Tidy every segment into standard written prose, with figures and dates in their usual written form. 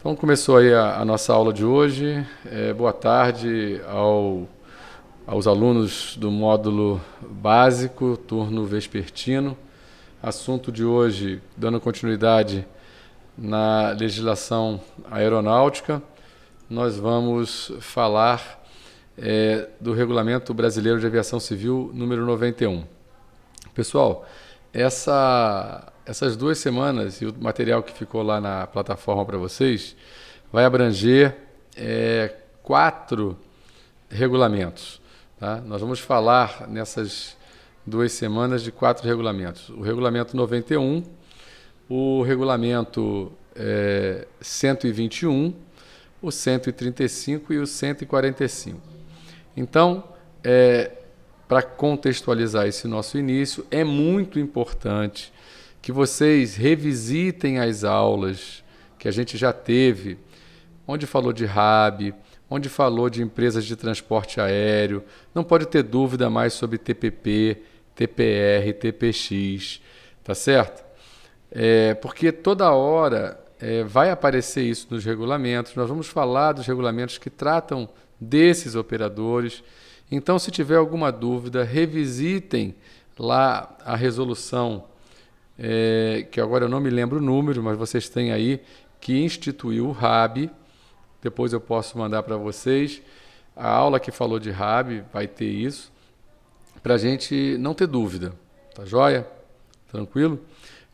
Então começou aí a nossa aula de hoje. Boa tarde aos alunos do módulo básico, turno vespertino. Assunto de hoje, dando continuidade na legislação aeronáutica, nós vamos falar do Regulamento Brasileiro de Aviação Civil número 91. Pessoal, essas 2 semanas e o material que ficou lá na plataforma para vocês vai abranger 4 regulamentos. Tá? Nós vamos falar nessas 2 semanas de 4 regulamentos. O Regulamento 91, o Regulamento 121, o 135 e o 145. Então, para contextualizar esse nosso início, é muito importante que vocês revisitem as aulas que a gente já teve, onde falou de RAB, onde falou de empresas de transporte aéreo. Não pode ter dúvida mais sobre TPP, TPR, TPX, tá certo? Porque toda hora vai aparecer isso nos regulamentos. Nós vamos falar dos regulamentos que tratam desses operadores. Então, se tiver alguma dúvida, revisitem lá a resolução, que agora eu não me lembro o número, mas vocês têm aí, que instituiu o RAB. Depois eu posso mandar para vocês. A aula que falou de RAB vai ter isso, para a gente não ter dúvida. Tá joia? Tranquilo?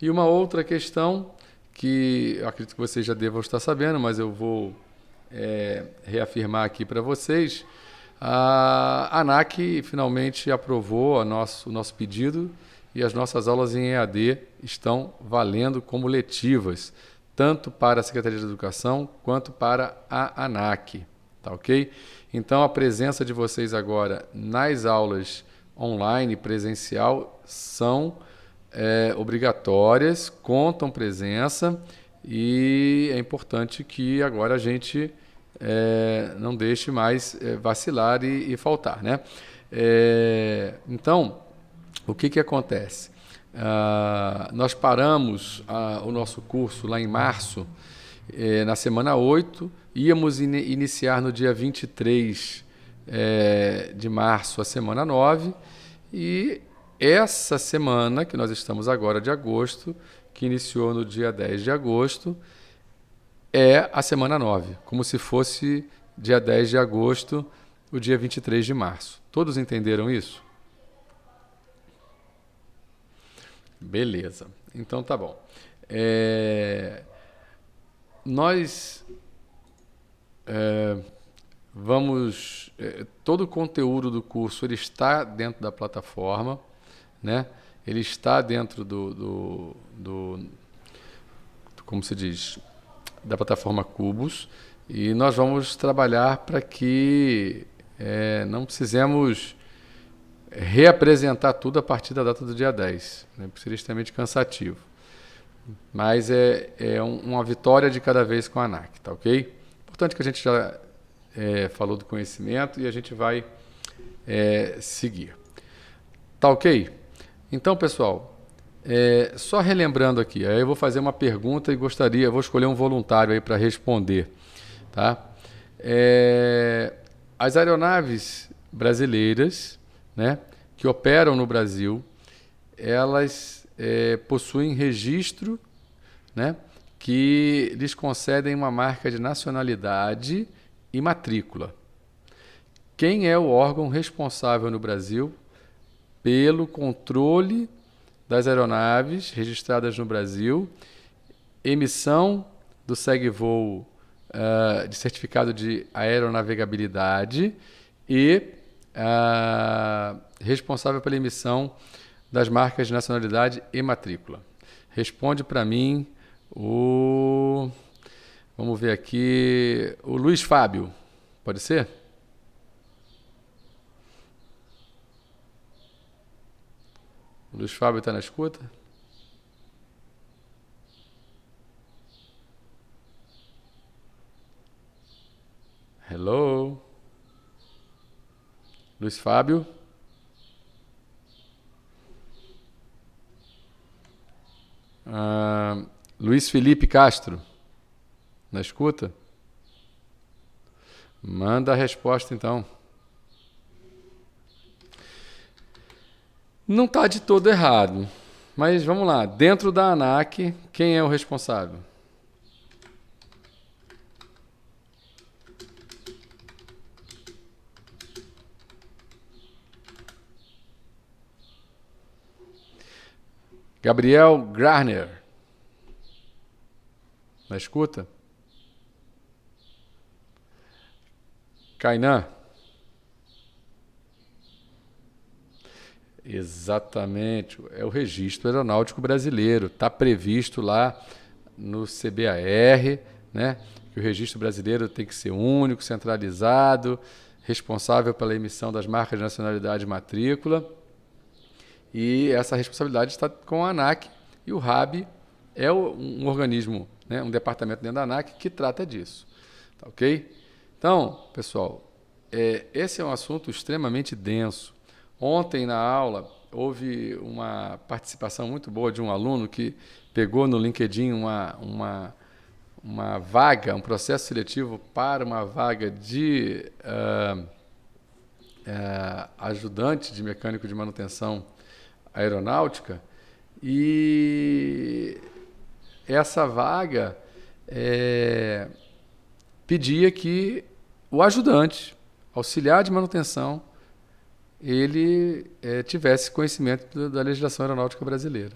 E uma outra questão, que eu acredito que vocês já devam estar sabendo, mas eu vou reafirmar aqui para vocês. A ANAC finalmente aprovou o nosso pedido e as nossas aulas em EAD estão valendo como letivas, tanto para a Secretaria de Educação quanto para a ANAC. Tá ok? Então, a presença de vocês agora nas aulas online presencial são obrigatórias, contam presença, e é importante que agora a gente não deixe mais vacilar e faltar, né? Então, o que acontece? Nós paramos o nosso curso lá em março, na semana 8, íamos iniciar no dia 23 de março a semana 9, e essa semana que nós estamos agora de agosto, que iniciou no dia 10 de agosto, é a semana 9, como se fosse dia 10 de agosto, o dia 23 de março. Todos entenderam isso? Beleza. Então tá bom. Nós vamos... todo o conteúdo do curso ele está dentro da plataforma, né? Ele está dentro como se diz, da plataforma Cubus, e nós vamos trabalhar para que não precisemos reapresentar tudo a partir da data do dia 10, né? Porque seria extremamente cansativo. Mas uma vitória de cada vez com a ANAC, tá ok? Importante que a gente já falou do conhecimento e a gente vai seguir. Tá ok? Então, pessoal, só relembrando aqui, aí eu vou fazer uma pergunta e vou escolher um voluntário aí para responder, tá? As aeronaves brasileiras, né, que operam no Brasil, elas possuem registro, né, que lhes concedem uma marca de nacionalidade e matrícula. Quem é o órgão responsável no Brasil pelo controle das aeronaves registradas no Brasil, emissão do segue-voo de certificado de aeronavegabilidade e responsável pela emissão das marcas de nacionalidade e matrícula? Responde para mim vamos ver aqui, o Luiz Fábio. Pode ser? O Luiz Fábio está na escuta? Hello? Luiz Fábio? Luiz Felipe Castro? Na escuta? Manda a resposta, então. Não está de todo errado, mas vamos lá. Dentro da ANAC, quem é o responsável? Gabriel Garner. Na escuta? Kainan. Exatamente, é o Registro Aeronáutico Brasileiro. Está previsto lá no CBAR, né, que o registro brasileiro tem que ser único, centralizado, responsável pela emissão das marcas de nacionalidade e matrícula. E essa responsabilidade está com a ANAC, e o RAB é um organismo, né, um departamento dentro da ANAC que trata disso. Tá ok? Então, pessoal, esse é um assunto extremamente denso. Ontem, na aula, houve uma participação muito boa de um aluno que pegou no LinkedIn uma vaga, um processo seletivo para uma vaga de ajudante de mecânico de manutenção aeronáutica, e essa vaga pedia que o ajudante, auxiliar de manutenção, ele tivesse conhecimento da legislação aeronáutica brasileira.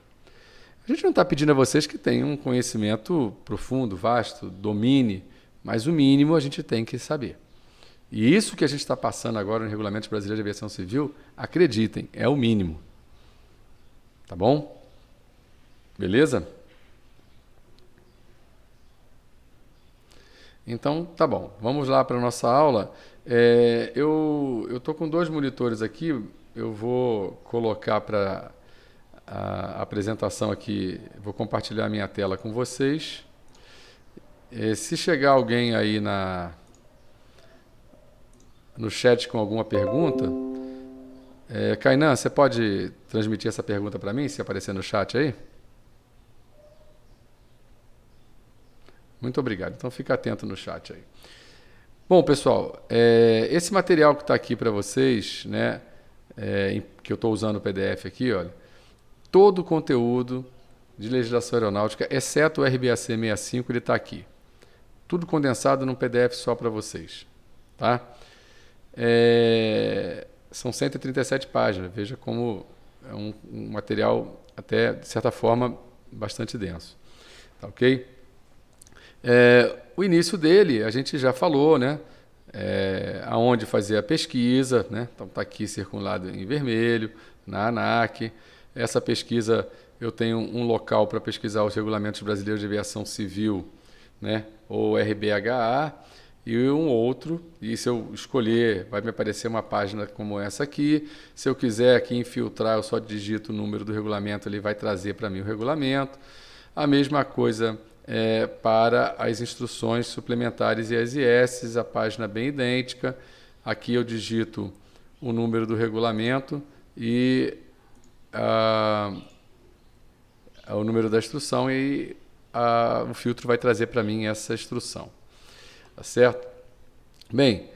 A gente não está pedindo a vocês que tenham um conhecimento profundo, vasto, domine, mas o mínimo a gente tem que saber. E isso que a gente está passando agora no Regulamento Brasileiro de Aviação Civil, acreditem, é o mínimo. Tá bom? Beleza? Então, tá bom. Vamos lá para a nossa aula. Eu estou com 2 monitores aqui. Eu vou colocar para a apresentação aqui. Vou compartilhar a minha tela com vocês. Se chegar alguém aí no chat com alguma pergunta, Kainan, você pode transmitir essa pergunta para mim, se aparecer no chat aí? Muito obrigado. Então, fica atento no chat aí. Bom, pessoal, esse material que está aqui para vocês, né, que eu estou usando o PDF aqui, olha, todo o conteúdo de legislação aeronáutica, exceto o RBAC 65, ele está aqui. Tudo condensado num PDF só para vocês. Tá? São 137 páginas. Veja como é um material, até, de certa forma, bastante denso. Tá ok? O início dele, a gente já falou, né? Aonde fazer a pesquisa, né? Então está aqui circulado em vermelho, na ANAC. Essa pesquisa, eu tenho um local para pesquisar os regulamentos brasileiros de aviação civil, né? Ou RBHA, e um outro, e se eu escolher, vai me aparecer uma página como essa aqui. Se eu quiser aqui infiltrar, eu só digito o número do regulamento, ele vai trazer para mim o regulamento. A mesma coisa para as instruções suplementares e as IS, a página bem idêntica. Aqui eu digito o número do regulamento e o número da instrução, e o filtro vai trazer para mim essa instrução. Tá certo? Bem,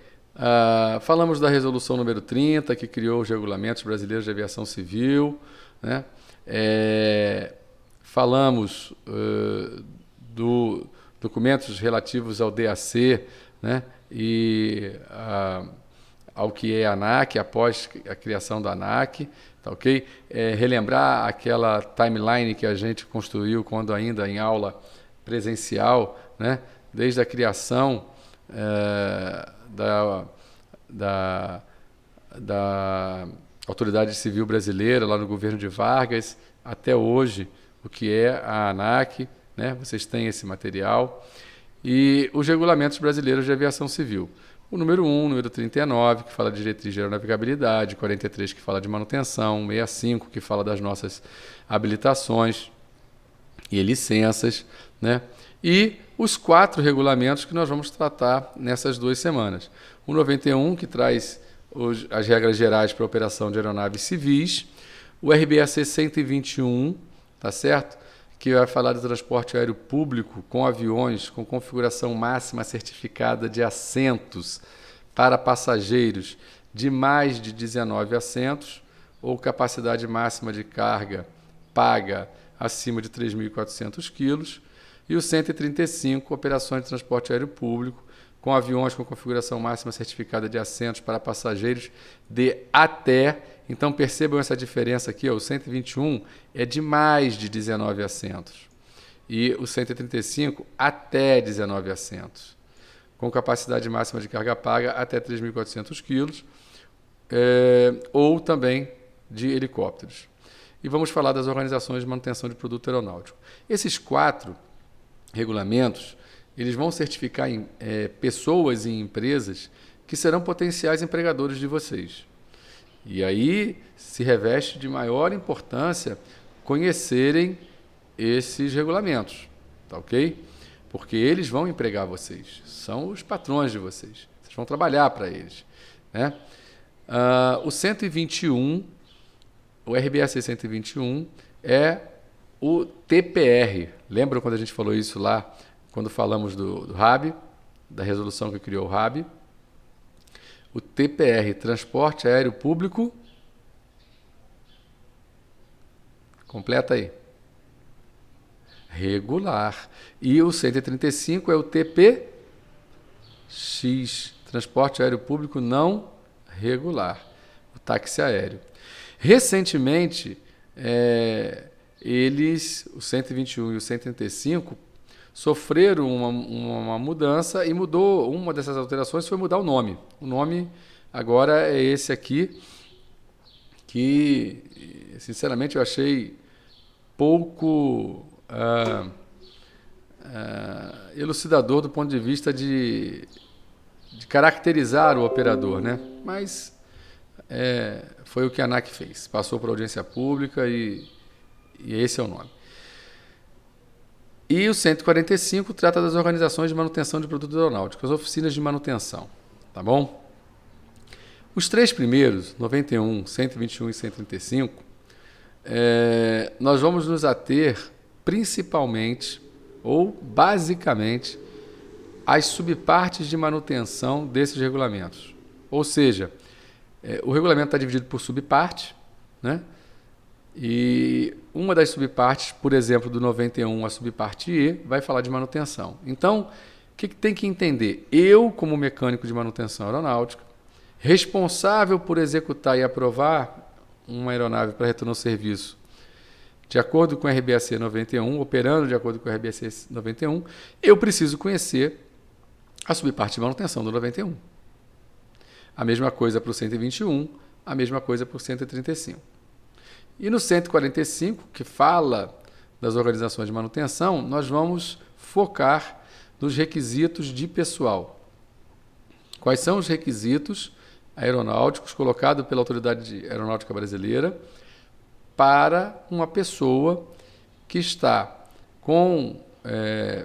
falamos da resolução número 30, que criou os regulamentos brasileiros de aviação civil, né? Falamos do documentos relativos ao DAC, né? E ao que é a ANAC, após a criação da ANAC, tá ok? Relembrar aquela timeline que a gente construiu quando ainda em aula presencial, né? Desde a criação da Autoridade Civil Brasileira, lá no governo de Vargas, até hoje, o que é a ANAC, né? Vocês têm esse material. E os regulamentos brasileiros de aviação civil. O número 1, o número 39, que fala de diretriz de aeronavegabilidade, 43, que fala de manutenção, 65, que fala das nossas habilitações e licenças, né? E os 4 regulamentos que nós vamos tratar nessas 2 semanas. O 91, que traz as regras gerais para a operação de aeronaves civis. O RBAC 121, tá certo? que vai falar do transporte aéreo público com aviões com configuração máxima certificada de assentos para passageiros de mais de 19 assentos ou capacidade máxima de carga paga acima de 3.400 quilos. E o 135, operações de transporte aéreo público com aviões com configuração máxima certificada de assentos para passageiros de até. Então percebam essa diferença aqui, ó, o 121 é de mais de 19 assentos e o 135 até 19 assentos, com capacidade máxima de carga paga até 3.400 quilos, ou também de helicópteros. E vamos falar das organizações de manutenção de produto aeronáutico. Esses 4 regulamentos, eles vão certificar pessoas e empresas que serão potenciais empregadores de vocês. E aí se reveste de maior importância conhecerem esses regulamentos, tá ok? Porque eles vão empregar vocês, são os patrões de vocês, vocês vão trabalhar para eles, né? O 121, o RBAC 121 é o TPR. Lembram quando a gente falou isso lá, quando falamos do RAB, da resolução que criou o RAB? O TPR, Transporte Aéreo Público, completa aí, regular. E o 135 é o TPX, Transporte Aéreo Público Não Regular, o táxi aéreo. Recentemente, o 121 e o 135, sofreram uma mudança e mudou. Uma dessas alterações foi mudar o nome. O nome agora é esse aqui, que, sinceramente, eu achei pouco elucidador do ponto de vista de caracterizar o operador, né? Mas foi o que a ANAC fez. Passou por audiência pública e esse é o nome. E o 145 trata das organizações de manutenção de produtos aeronáuticos, as oficinas de manutenção, tá bom? Os 3 primeiros, 91, 121 e 135, nós vamos nos ater principalmente ou basicamente às subpartes de manutenção desses regulamentos. Ou seja, o regulamento está dividido por subparte, né? E uma das subpartes, por exemplo, do 91, a subparte E, vai falar de manutenção. Então, o que tem que entender? Eu, como mecânico de manutenção aeronáutica, responsável por executar e aprovar uma aeronave para retorno ao serviço, de acordo com o RBAC 91, operando de acordo com o RBAC 91, eu preciso conhecer a subparte de manutenção do 91. A mesma coisa para o 121, a mesma coisa para o 135. E no 145, que fala das organizações de manutenção, nós vamos focar nos requisitos de pessoal. Quais são os requisitos aeronáuticos colocados pela Autoridade Aeronáutica Brasileira para uma pessoa que está com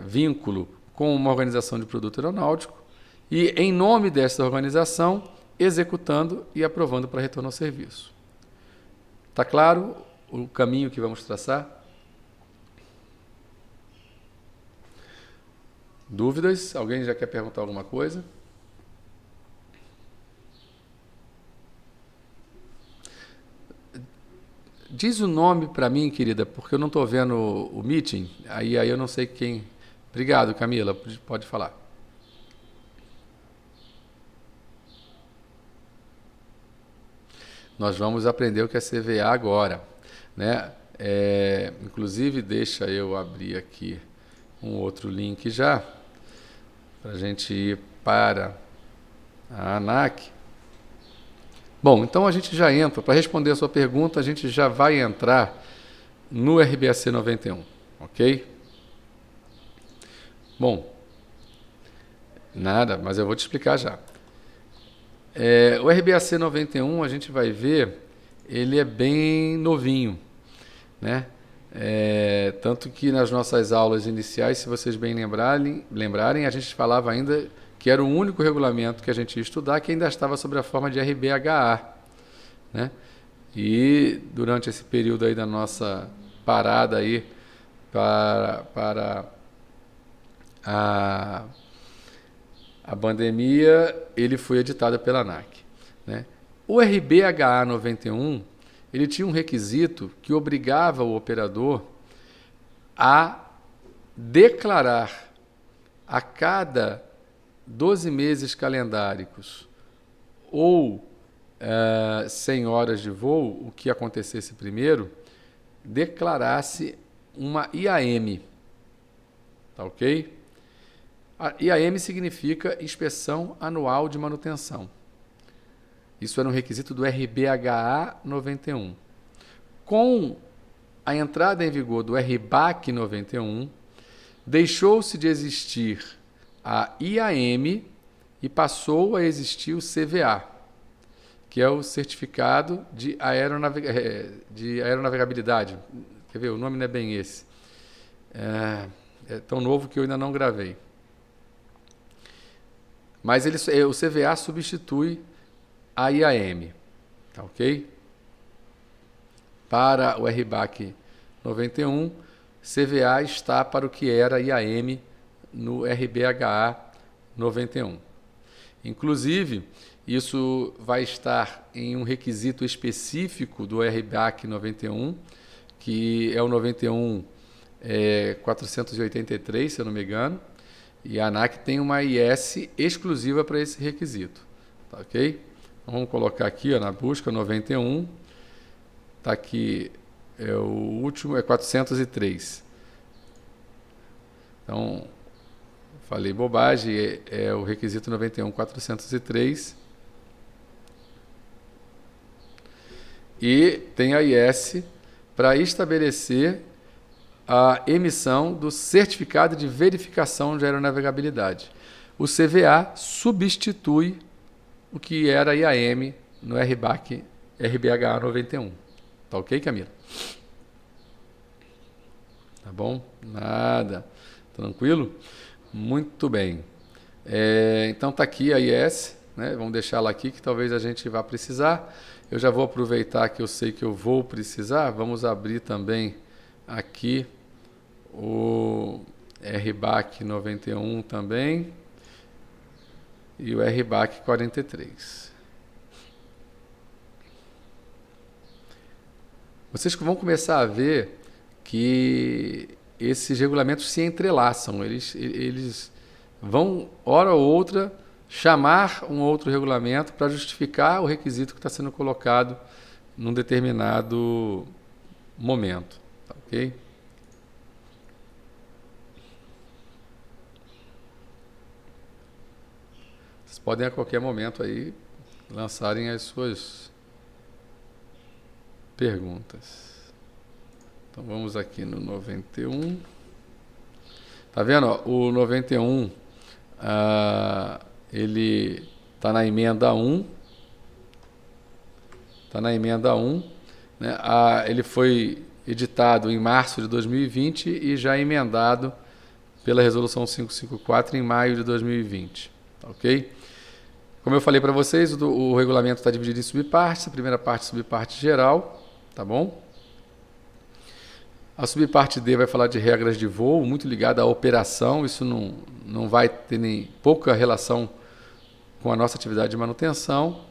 vínculo com uma organização de produto aeronáutico e, em nome dessa organização, executando e aprovando para retorno ao serviço. Está claro o caminho que vamos traçar? Dúvidas? Alguém já quer perguntar alguma coisa? Diz o nome para mim, querida, porque eu não estou vendo o meeting, aí eu não sei quem. Obrigado, Camila, pode falar. Nós vamos aprender o que é CVA agora, né? Inclusive, deixa eu abrir aqui um outro link já, para a gente ir para a ANAC. Bom, então a gente já entra, para responder a sua pergunta, a gente já vai entrar no RBAC 91, ok? Bom, nada, mas eu vou te explicar já. O RBAC 91, a gente vai ver, ele é bem novinho, né? Tanto que nas nossas aulas iniciais, se vocês bem lembrarem, a gente falava ainda que era o único regulamento que a gente ia estudar que ainda estava sob a forma de RBHA, né? E durante esse período aí da nossa parada aí para a pandemia, ele foi editado pela ANAC, né? O RBHA 91, ele tinha um requisito que obrigava o operador a declarar a cada 12 meses calendáricos ou 100 horas de voo, o que acontecesse primeiro, declarasse uma IAM, tá ok? A IAM significa Inspeção Anual de Manutenção. Isso era um requisito do RBHA 91. Com a entrada em vigor do RBAC 91, deixou-se de existir a IAM e passou a existir o CVA, que é o Certificado de Aeronavegabilidade. Quer ver? O nome não é bem esse. É tão novo que eu ainda não gravei. Mas o CVA substitui a IAM, tá ok? Para o RBAC 91, CVA está para o que era IAM no RBHA 91. Inclusive, isso vai estar em um requisito específico do RBAC 91, que é o 91 483, se eu não me engano, e a ANAC tem uma IS exclusiva para esse requisito, tá ok? Vamos colocar aqui, ó, na busca 91, está aqui, o último é 403. Então, falei bobagem, é o requisito 91 403. E tem a IS para estabelecer a emissão do Certificado de Verificação de Aeronavegabilidade. O CVA substitui o que era a IAM no RBHA 91. Tá ok, Camila? Tá bom? Nada. Tranquilo? Muito bem. Então tá aqui a IS, né? Vamos deixá-la aqui que talvez a gente vá precisar. Eu já vou aproveitar que eu sei que eu vou precisar. Vamos abrir também aqui o RBAC 91 também e o RBAC 43. Vocês vão começar a ver que esses regulamentos se entrelaçam. Eles vão, hora ou outra, chamar um outro regulamento para justificar o requisito que está sendo colocado num determinado momento. Tá, ok? Vocês podem a qualquer momento aí lançarem as suas perguntas. Então vamos aqui no 91. Tá vendo? Ó, o 91, ele está na emenda 1. Está na emenda 1. Né? Ele foi editado em março de 2020 e já emendado pela Resolução 554 em maio de 2020. Tá, ok? Como eu falei para vocês, o regulamento está dividido em subpartes. A primeira parte, subparte geral. Tá bom? A subparte D vai falar de regras de voo, muito ligada à operação. Isso não vai ter nem pouca relação com a nossa atividade de manutenção.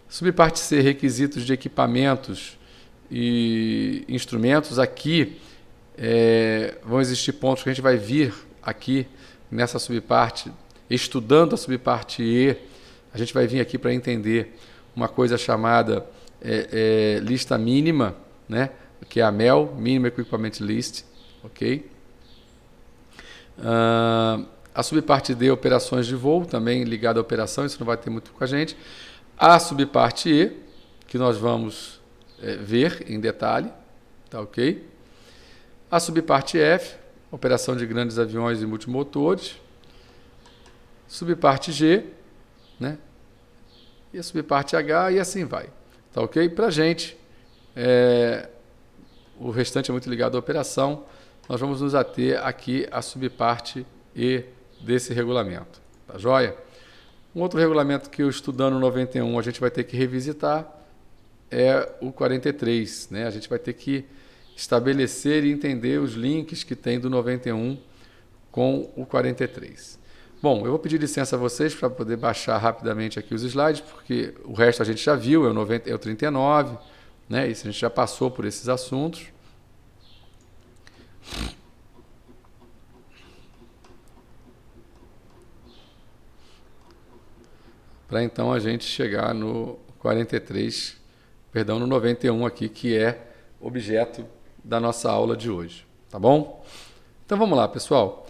Subparte C, requisitos de equipamentos e instrumentos. Aqui vão existir pontos que a gente vai vir aqui nessa subparte, estudando a subparte E. A gente vai vir aqui para entender uma coisa chamada lista mínima, né? Que é a MEL, Minimum Equipment List, ok? A subparte D, operações de voo, também ligada à operação, isso não vai ter muito com a gente. A subparte E, que nós vamos ver em detalhe, tá ok? A subparte F, operação de grandes aviões e multimotores. Subparte G, né? E a subparte H, e assim vai, tá ok? Para a gente, o restante é muito ligado à operação. Nós vamos nos ater aqui à subparte E desse regulamento. Tá joia? Um outro regulamento que eu estudando no 91 a gente vai ter que revisitar é o 43. Né? A gente vai ter que estabelecer e entender os links que tem do 91 com o 43. Bom, eu vou pedir licença a vocês para poder baixar rapidamente aqui os slides, porque o resto a gente já viu, é o 39, né? Isso a gente já passou por esses assuntos. Para então a gente chegar no 43, perdão, no 91 aqui, que é objeto da nossa aula de hoje, tá bom? Então vamos lá, pessoal.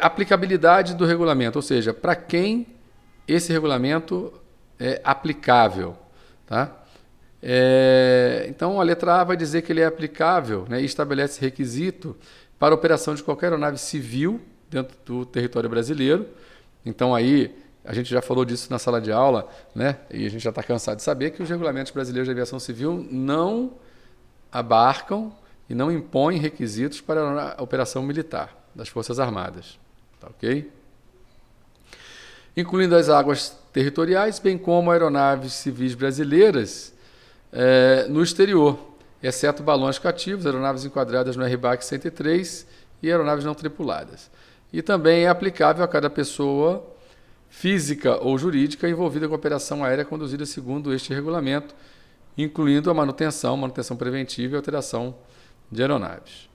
Aplicabilidade do regulamento, ou seja, para quem esse regulamento é aplicável, tá? Então a letra A vai dizer que ele é aplicável, né, e estabelece requisito para a operação de qualquer aeronave civil dentro do território brasileiro. Então aí a gente já falou disso na sala de aula, né? E a gente já está cansado de saber que os regulamentos brasileiros de aviação civil não abarcam e não impõem requisitos para a operação militar das Forças Armadas. Tá, ok? Incluindo as águas territoriais, bem como aeronaves civis brasileiras no exterior, exceto balões cativos, aeronaves enquadradas no RBAC 103 e aeronaves não tripuladas. E também é aplicável a cada pessoa física ou jurídica envolvida com a operação aérea conduzida segundo este regulamento, incluindo a manutenção preventiva e alteração de aeronaves.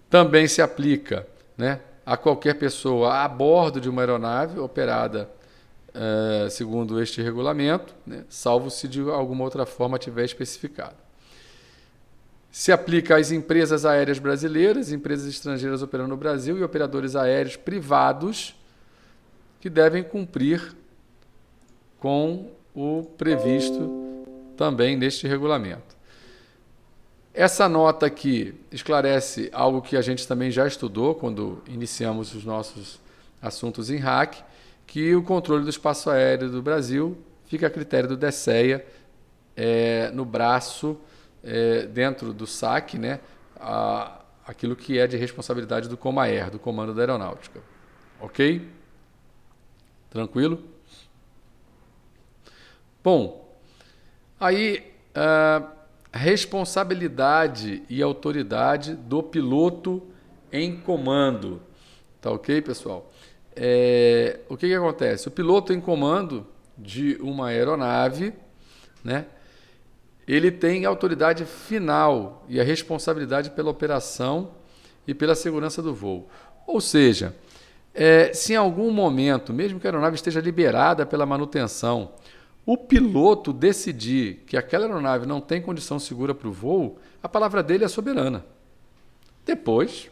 Também se aplica, né, a qualquer pessoa a bordo de uma aeronave operada segundo este regulamento, né, salvo se de alguma outra forma tiver especificado. Se aplica às empresas aéreas brasileiras, empresas estrangeiras operando no Brasil e operadores aéreos privados que devem cumprir com o previsto também neste regulamento. Essa nota aqui esclarece algo que a gente também já estudou quando iniciamos os nossos assuntos em RAC, que o controle do espaço aéreo do Brasil fica a critério do DSEA, no braço, dentro do SAC, né, aquilo que é de responsabilidade do Comaer, do Comando da Aeronáutica. Ok? Tranquilo? Bom, aí responsabilidade e autoridade do piloto em comando. Tá ok, pessoal? O que acontece? O piloto em comando de uma aeronave, né, ele tem a autoridade final e a responsabilidade pela operação e pela segurança do voo. Ou seja, se em algum momento, mesmo que a aeronave esteja liberada pela manutenção, o piloto decidir que aquela aeronave não tem condição segura para o voo, a palavra dele é soberana. Depois,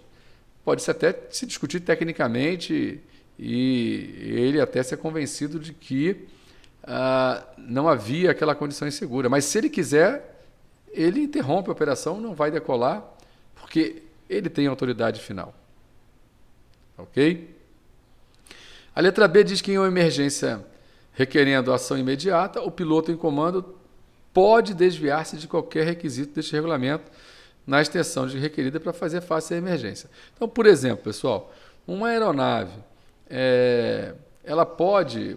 pode-se até se discutir tecnicamente e ele até ser convencido de que não havia aquela condição insegura. Mas se ele quiser, ele interrompe a operação, não vai decolar, porque ele tem autoridade final. Ok? A letra B diz que em uma emergência requerendo ação imediata, o piloto em comando pode desviar-se de qualquer requisito deste regulamento na extensão de requerida para fazer face à emergência. Então, por exemplo, pessoal, uma aeronave,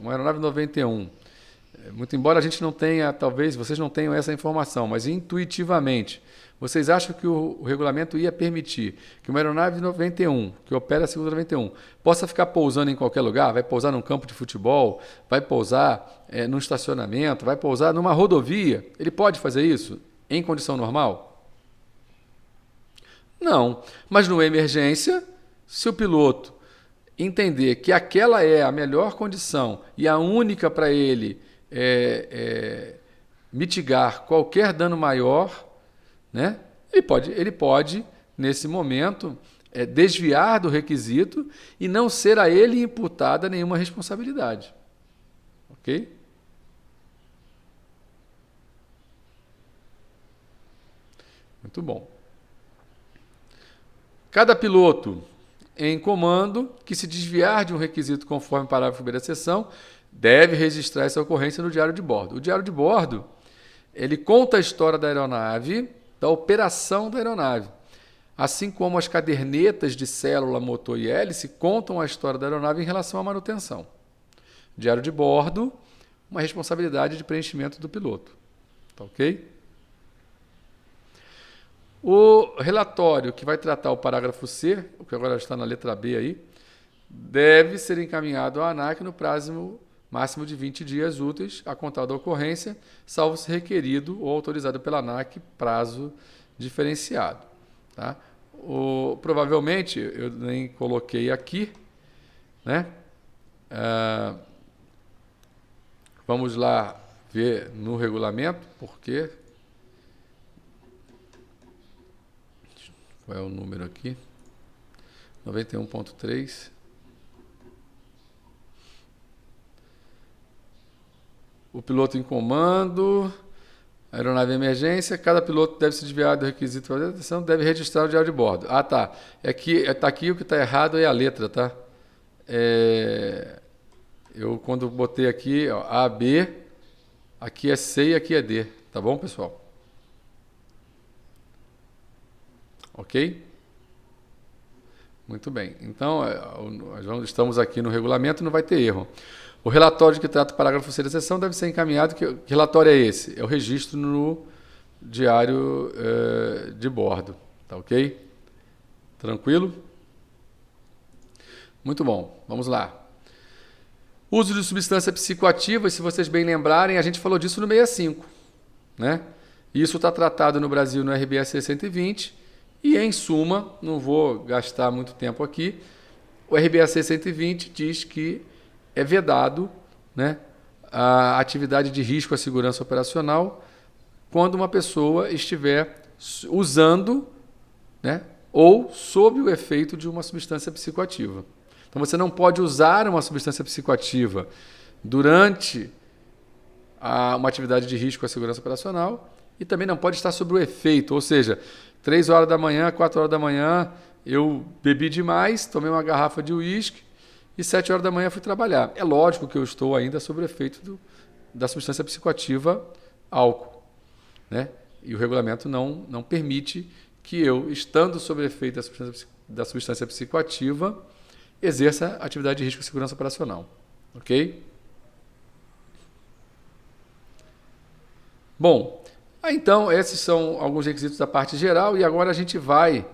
uma aeronave 91, muito embora a gente não tenha, talvez vocês não tenham essa informação, mas intuitivamente, vocês acham que o regulamento ia permitir que uma aeronave 91, que opera segundo a 91, possa ficar pousando em qualquer lugar? Vai pousar num campo de futebol, vai pousar num estacionamento, vai pousar numa rodovia? Ele pode fazer isso em condição normal? Não. Mas numa emergência, se o piloto entender que aquela é a melhor condição e a única para ele mitigar qualquer dano maior, né? Ele pode, nesse momento, desviar do requisito e não ser a ele imputada nenhuma responsabilidade. Ok? Muito bom. Cada piloto em comando que se desviar de um requisito conforme o parágrafo 1º da seção deve registrar essa ocorrência no diário de bordo. O diário de bordo, ele conta a história da aeronave, da operação da aeronave. Assim como as cadernetas de célula, motor e hélice contam a história da aeronave em relação à manutenção. Diário de bordo, uma responsabilidade de preenchimento do piloto. Tá ok? O relatório que vai tratar o parágrafo C, o que agora está na letra B aí, deve ser encaminhado à ANAC no prazo máximo de 20 dias úteis a contar da ocorrência, salvo se requerido ou autorizado pela ANAC prazo diferenciado. Tá? Provavelmente, eu nem coloquei aqui, né? Vamos lá ver no regulamento, porque... Qual é o número aqui? 91.3. O piloto em comando, aeronave emergência, cada piloto deve se desviar do requisito de atenção, deve registrar o diário de bordo. Ah, tá. Tá aqui o que está errado é a letra, tá? Eu, quando botei aqui, ó, A, B, aqui é C e aqui é D. Tá bom, pessoal? Ok? Muito bem. Então, estamos aqui no regulamento, não vai ter erro. O relatório que trata o parágrafo C da seção deve ser encaminhado. Que relatório é esse? É o registro no diário de bordo. Tá ok? Tranquilo? Muito bom. Vamos lá. Uso de substância psicoativa, se vocês bem lembrarem, a gente falou disso no 65. Né? Isso está tratado no Brasil no RBAC 120. E, em suma, não vou gastar muito tempo aqui, o RBAC 120 diz que é vedado, né, a atividade de risco à segurança operacional quando uma pessoa estiver usando, né, ou sob o efeito de uma substância psicoativa. Então, você não pode usar uma substância psicoativa durante uma atividade de risco à segurança operacional e também não pode estar sob o efeito, ou seja, 3 horas da manhã, 4 horas da manhã, eu bebi demais, tomei uma garrafa de uísque e 7 horas da manhã fui trabalhar. É lógico que eu estou ainda sob o efeito da substância psicoativa álcool. Né? E o regulamento não permite que eu, estando sob o efeito da substância psicoativa, exerça atividade de risco e segurança operacional. Ok? Bom, então esses são alguns requisitos da parte geral e agora a gente vai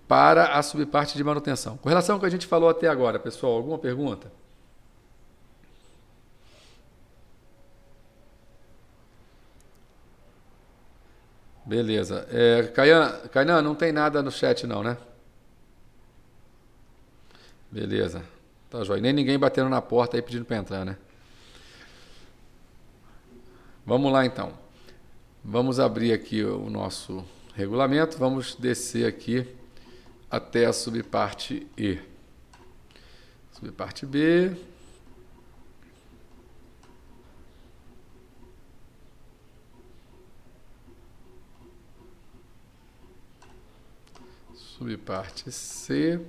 para a subparte de manutenção. Com relação ao que a gente falou até agora, pessoal, alguma pergunta? Beleza. Kainan, não tem nada no chat não, né? Beleza. Tá joia. Nem ninguém batendo na porta aí pedindo para entrar, né? Vamos lá então. Vamos abrir aqui o nosso regulamento, vamos descer aqui até a subparte E. Subparte B. Subparte C.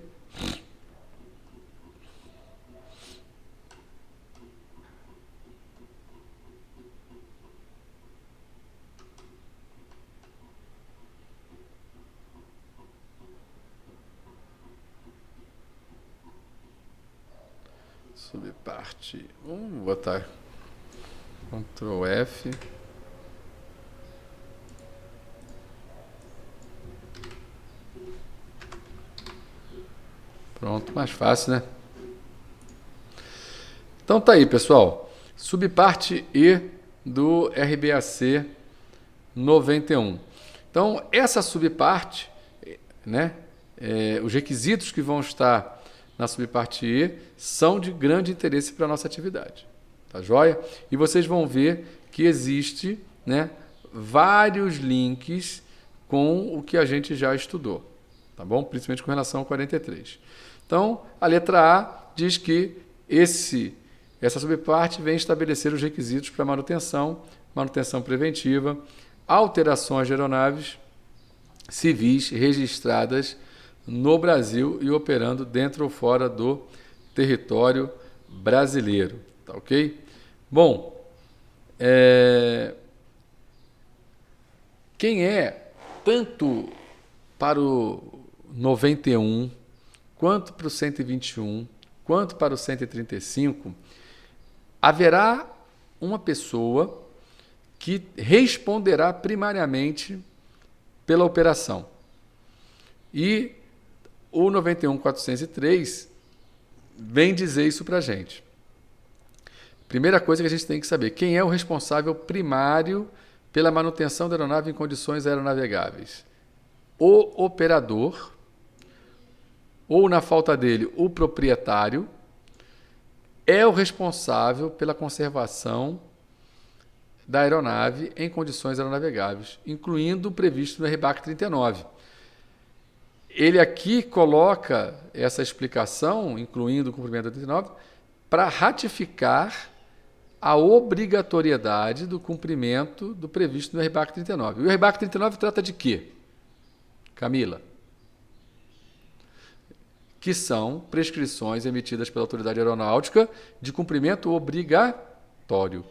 Subparte 1, vou botar Ctrl F. Pronto, mais fácil, né? Então tá aí, pessoal. Subparte E do RBAC 91. Então, essa subparte, né? Os requisitos que vão estar na subparte E são de grande interesse para a nossa atividade. Tá joia? E vocês vão ver que existe, né, vários links com o que a gente já estudou. Tá bom? Principalmente com relação ao 43. Então, a letra A diz que essa subparte vem estabelecer os requisitos para manutenção preventiva, alterações de aeronaves civis registradas no Brasil e operando dentro ou fora do território brasileiro. Tá ok? Bom, quem é tanto para o 91, quanto para o 121, quanto para o 135, haverá uma pessoa que responderá primariamente pela operação. E o 91.403 vem dizer isso para a gente. Primeira coisa que a gente tem que saber, quem é o responsável primário pela manutenção da aeronave em condições aeronavegáveis? O operador, ou na falta dele, o proprietário, é o responsável pela conservação da aeronave em condições aeronavegáveis, incluindo o previsto no RBAC 39. Ele aqui coloca essa explicação, incluindo o cumprimento do 39, para ratificar a obrigatoriedade do cumprimento do previsto no RBAC 39. E o RBAC 39 trata de quê, Camila? Que são prescrições emitidas pela autoridade aeronáutica de cumprimento obrigatório.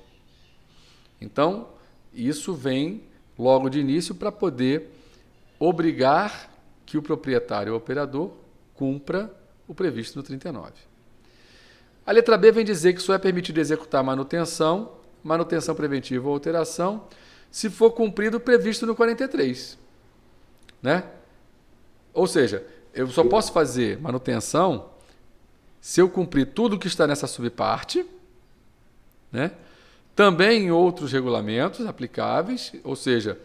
Então, isso vem logo de início para poder obrigar que o proprietário ou operador cumpra o previsto no 39. A letra B vem dizer que só é permitido executar manutenção preventiva ou alteração, se for cumprido o previsto no 43. Né? Ou seja, eu só posso fazer manutenção se eu cumprir tudo que está nessa subparte, né? Também em outros regulamentos aplicáveis, ou seja,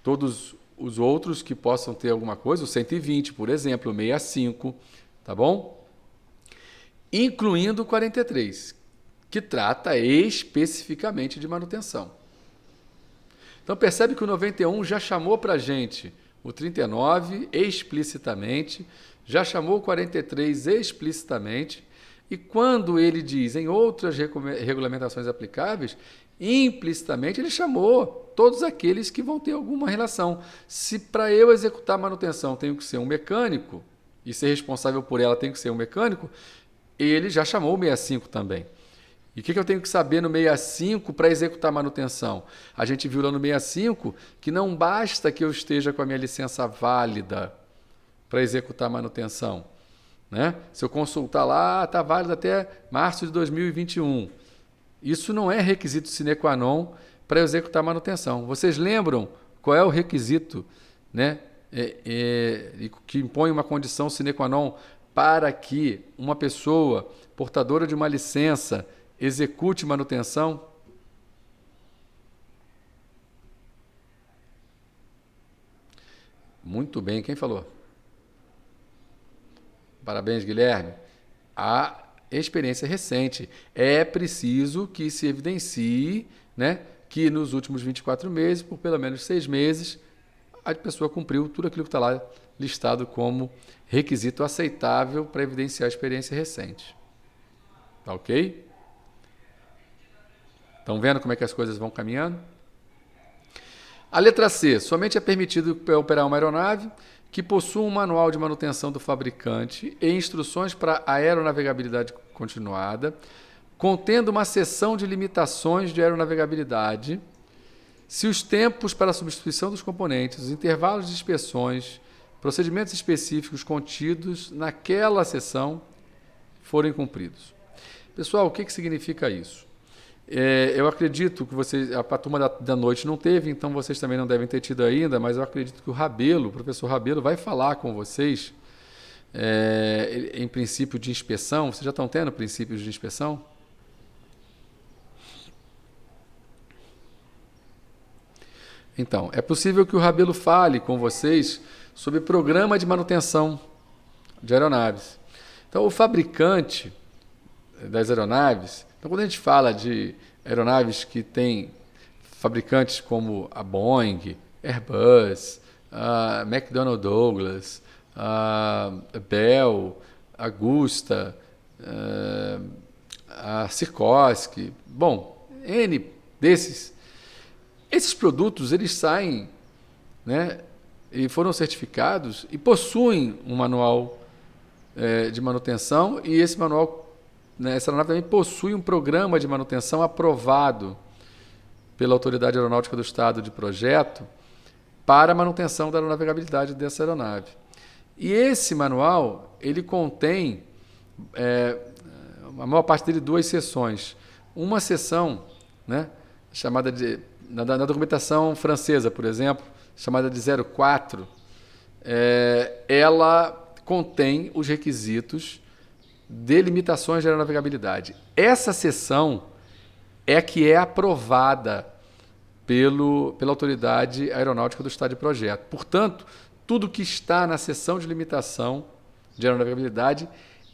todos os outros que possam ter alguma coisa, o 120, por exemplo, o 65, tá bom? Incluindo o 43, que trata especificamente de manutenção. Então percebe que o 91 já chamou para a gente o 39 explicitamente, já chamou o 43 explicitamente, e quando ele diz em outras regulamentações aplicáveis, implicitamente ele chamou todos aqueles que vão ter alguma relação. Se para eu executar manutenção tenho que ser um mecânico, e ser responsável por ela tem que ser um mecânico, ele já chamou o 65 também. E o que eu tenho que saber no 65 para executar manutenção? A gente viu lá no 65 que não basta que eu esteja com a minha licença válida para executar manutenção. Né? Se eu consultar lá, está válido até março de 2021. Isso não é requisito sine qua non para executar manutenção. Vocês lembram qual é o requisito, né, que impõe uma condição sine qua non para que uma pessoa portadora de uma licença execute manutenção? Muito bem, quem falou? Parabéns, Guilherme. A experiência recente. É preciso que se evidencie, né, que nos últimos 24 meses, por pelo menos 6 meses, a pessoa cumpriu tudo aquilo que está lá listado como requisito aceitável para evidenciar a experiência recente. Tá ok? Estão vendo como é que as coisas vão caminhando? A letra C. Somente é permitido operar uma aeronave que possua um manual de manutenção do fabricante e instruções para aeronavegabilidade continuada, contendo uma seção de limitações de aeronavegabilidade, se os tempos para a substituição dos componentes, os intervalos de inspeções, procedimentos específicos contidos naquela seção forem cumpridos. Pessoal, o que significa isso? Eu acredito que vocês, a turma da noite não teve, então vocês também não devem ter tido ainda, mas eu acredito que o professor Rabelo, vai falar com vocês em princípio de inspeção. Vocês já estão tendo princípios de inspeção? Então, é possível que o Rabelo fale com vocês sobre programa de manutenção de aeronaves. Então, o fabricante das aeronaves, então quando a gente fala de aeronaves que têm fabricantes como a Boeing, Airbus, a McDonnell Douglas, a Bell, a Gusta, a Sikorsky, bom, N desses. Esses produtos, eles saem, né, e foram certificados e possuem um manual de manutenção, e esse manual, né, essa aeronave também possui um programa de manutenção aprovado pela Autoridade Aeronáutica do Estado de projeto para a manutenção da aeronavegabilidade dessa aeronave. E esse manual, ele contém, a maior parte dele, 2 seções. Uma seção, né, chamada de... Na documentação francesa, por exemplo, chamada de 04, ela contém os requisitos de limitações de aeronavegabilidade. Essa seção é que é aprovada pela Autoridade Aeronáutica do Estado de Projeto. Portanto, tudo que está na seção de limitação de aeronavegabilidade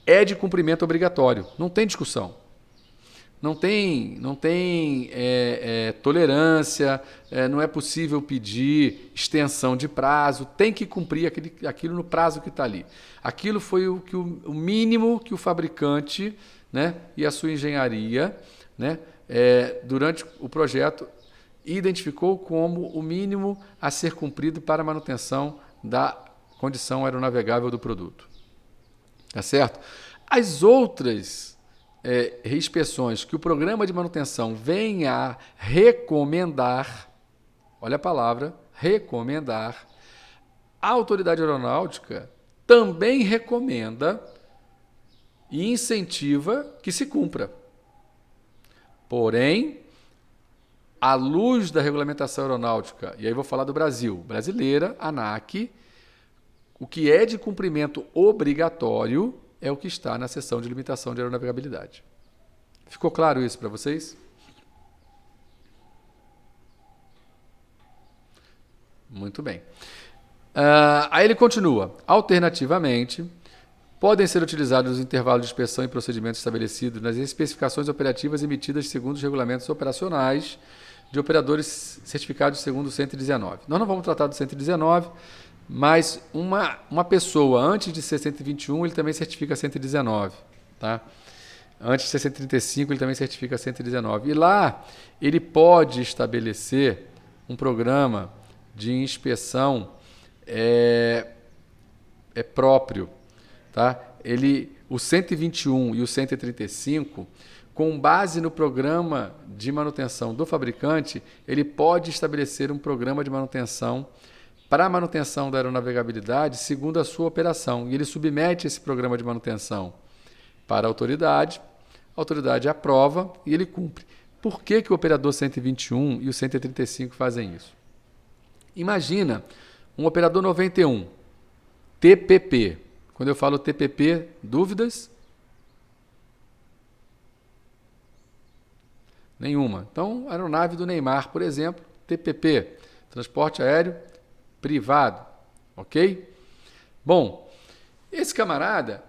é de cumprimento obrigatório. Não tem discussão. Não tem tolerância, não é possível pedir extensão de prazo, tem que cumprir aquilo no prazo que está ali. Aquilo foi o mínimo que o fabricante, né, e a sua engenharia, né, durante o projeto, identificou como o mínimo a ser cumprido para a manutenção da condição aeronavegável do produto. Tá certo? As outras reinspeções que o programa de manutenção vem a recomendar, olha a palavra, recomendar, a autoridade aeronáutica também recomenda e incentiva que se cumpra. Porém, à luz da regulamentação aeronáutica, e aí vou falar do Brasil, brasileira, ANAC, o que é de cumprimento obrigatório é o que está na seção de limitação de aeronavegabilidade. Ficou claro isso para vocês? Muito bem. Aí ele continua. Alternativamente, podem ser utilizados os intervalos de inspeção e procedimentos estabelecidos nas especificações operativas emitidas segundo os regulamentos operacionais de operadores certificados segundo o 119. Nós não vamos tratar do 119, mas uma pessoa, antes de ser 121, ele também certifica 119. Tá? Antes de ser 135, ele também certifica 119. E lá, ele pode estabelecer um programa de inspeção próprio. Tá? O 121 e o 135, com base no programa de manutenção do fabricante, ele pode estabelecer um programa de manutenção para a manutenção da aeronavegabilidade segundo a sua operação. E ele submete esse programa de manutenção para a autoridade aprova e ele cumpre. Por que o operador 121 e o 135 fazem isso? Imagina um operador 91, TPP. Quando eu falo TPP, dúvidas? Nenhuma. Então, aeronave do Neymar, por exemplo, TPP, transporte aéreo privado, ok? Bom, esse camarada,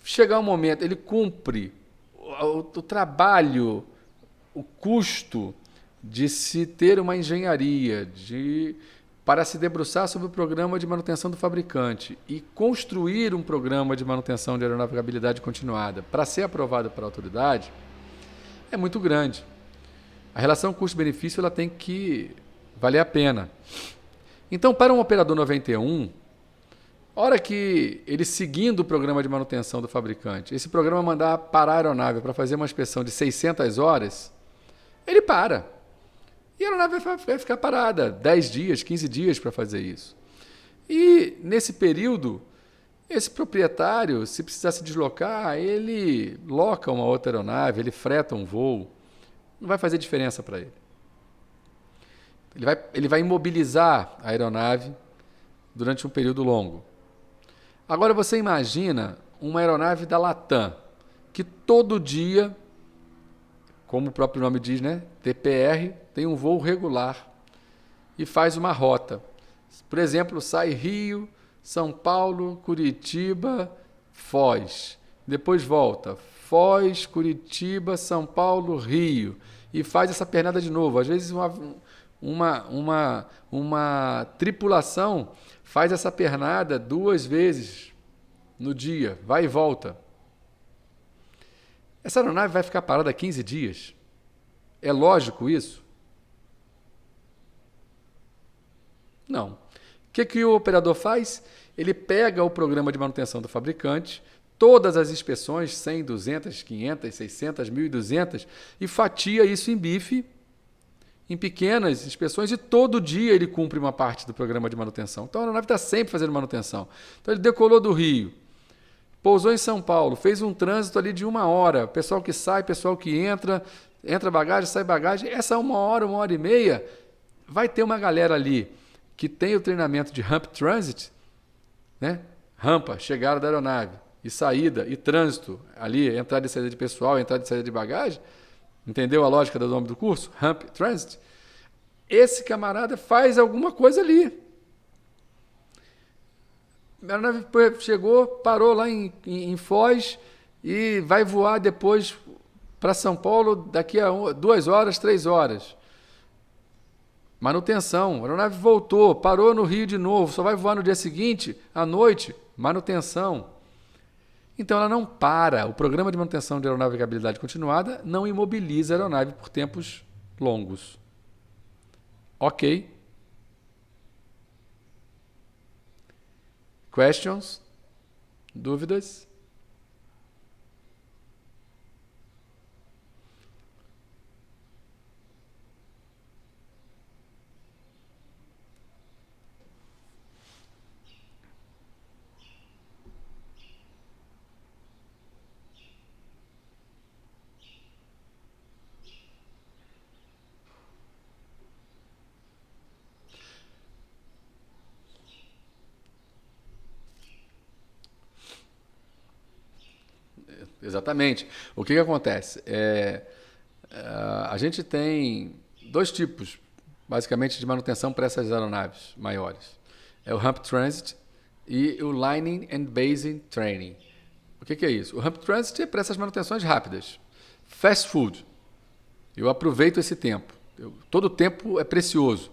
chegar um momento, ele cumpre o trabalho, o custo de se ter uma engenharia, para se debruçar sobre o programa de manutenção do fabricante e construir um programa de manutenção de aeronavegabilidade continuada para ser aprovado pela autoridade, é muito grande. A relação custo-benefício ela tem que valer a pena. Então, para um operador 91, a hora que ele seguindo o programa de manutenção do fabricante, esse programa mandar parar a aeronave para fazer uma inspeção de 600 horas, ele para. E a aeronave vai ficar parada 10 dias, 15 dias para fazer isso. E, nesse período, esse proprietário, se precisar se deslocar, ele loca uma outra aeronave, ele freta um voo. Não vai fazer diferença para ele. Ele vai imobilizar a aeronave durante um período longo. Agora você imagina uma aeronave da Latam, que todo dia, como o próprio nome diz, né, TPR, tem um voo regular e faz uma rota. Por exemplo, sai Rio, São Paulo, Curitiba, Foz. Depois volta Foz, Curitiba, São Paulo, Rio. E faz essa pernada de novo. Às vezes uma tripulação faz essa pernada 2 vezes no dia, vai e volta. Essa aeronave vai ficar parada 15 dias. É lógico isso? Não. O que o operador faz? Ele pega o programa de manutenção do fabricante, todas as inspeções, 100, 200, 500, 600, 1.200, e fatia isso em bife, em pequenas inspeções, e todo dia ele cumpre uma parte do programa de manutenção. Então a aeronave está sempre fazendo manutenção. Então ele decolou do Rio, pousou em São Paulo, fez um trânsito ali de 1 hora, pessoal que sai, pessoal que entra bagagem, sai bagagem, essa 1 hora, 1 hora e meia, vai ter uma galera ali que tem o treinamento de Ramp Transit, né? Rampa, chegada da aeronave, e saída, e trânsito, ali, entrada e saída de pessoal, entrada e saída de bagagem. Entendeu a lógica do nome do curso? Ramp Transit. Esse camarada faz alguma coisa ali. A aeronave chegou, parou lá em Foz e vai voar depois para São Paulo daqui a 2 horas, 3 horas. Manutenção. A aeronave voltou, parou no Rio de novo, só vai voar no dia seguinte, à noite. Manutenção. Então ela não para. O programa de manutenção de aeronave de habilidade continuada não imobiliza a aeronave por tempos longos. Ok. Questions? Dúvidas? Exatamente. O que acontece? A gente tem 2 tipos, basicamente, de manutenção para essas aeronaves maiores. É o Ramp Transit e o Lining and Basing Training. O que é isso? O Ramp Transit é para essas manutenções rápidas. Fast food. Eu aproveito esse tempo. Todo tempo é precioso,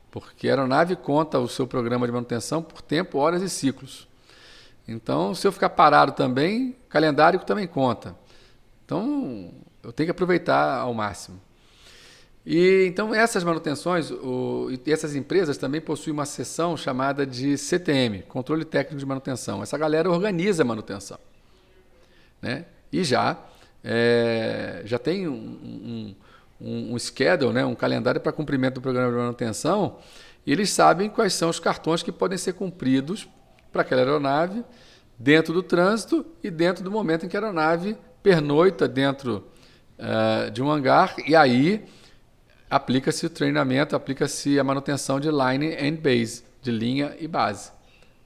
porque a aeronave conta o seu programa de manutenção por tempo, horas e ciclos. Então, se eu ficar parado também, calendário também conta. Então, eu tenho que aproveitar ao máximo. E então essas manutenções, e essas empresas também possuem uma seção chamada de CTM, Controle Técnico de Manutenção. Essa galera organiza a manutenção, né? E já tem um schedule, né? Um calendário para cumprimento do programa de manutenção, e eles sabem quais são os cartões que podem ser cumpridos para aquela aeronave dentro do trânsito e dentro do momento em que a aeronave pernoita dentro de um hangar, e aí aplica-se o treinamento, aplica-se a manutenção de line and base, de linha e base,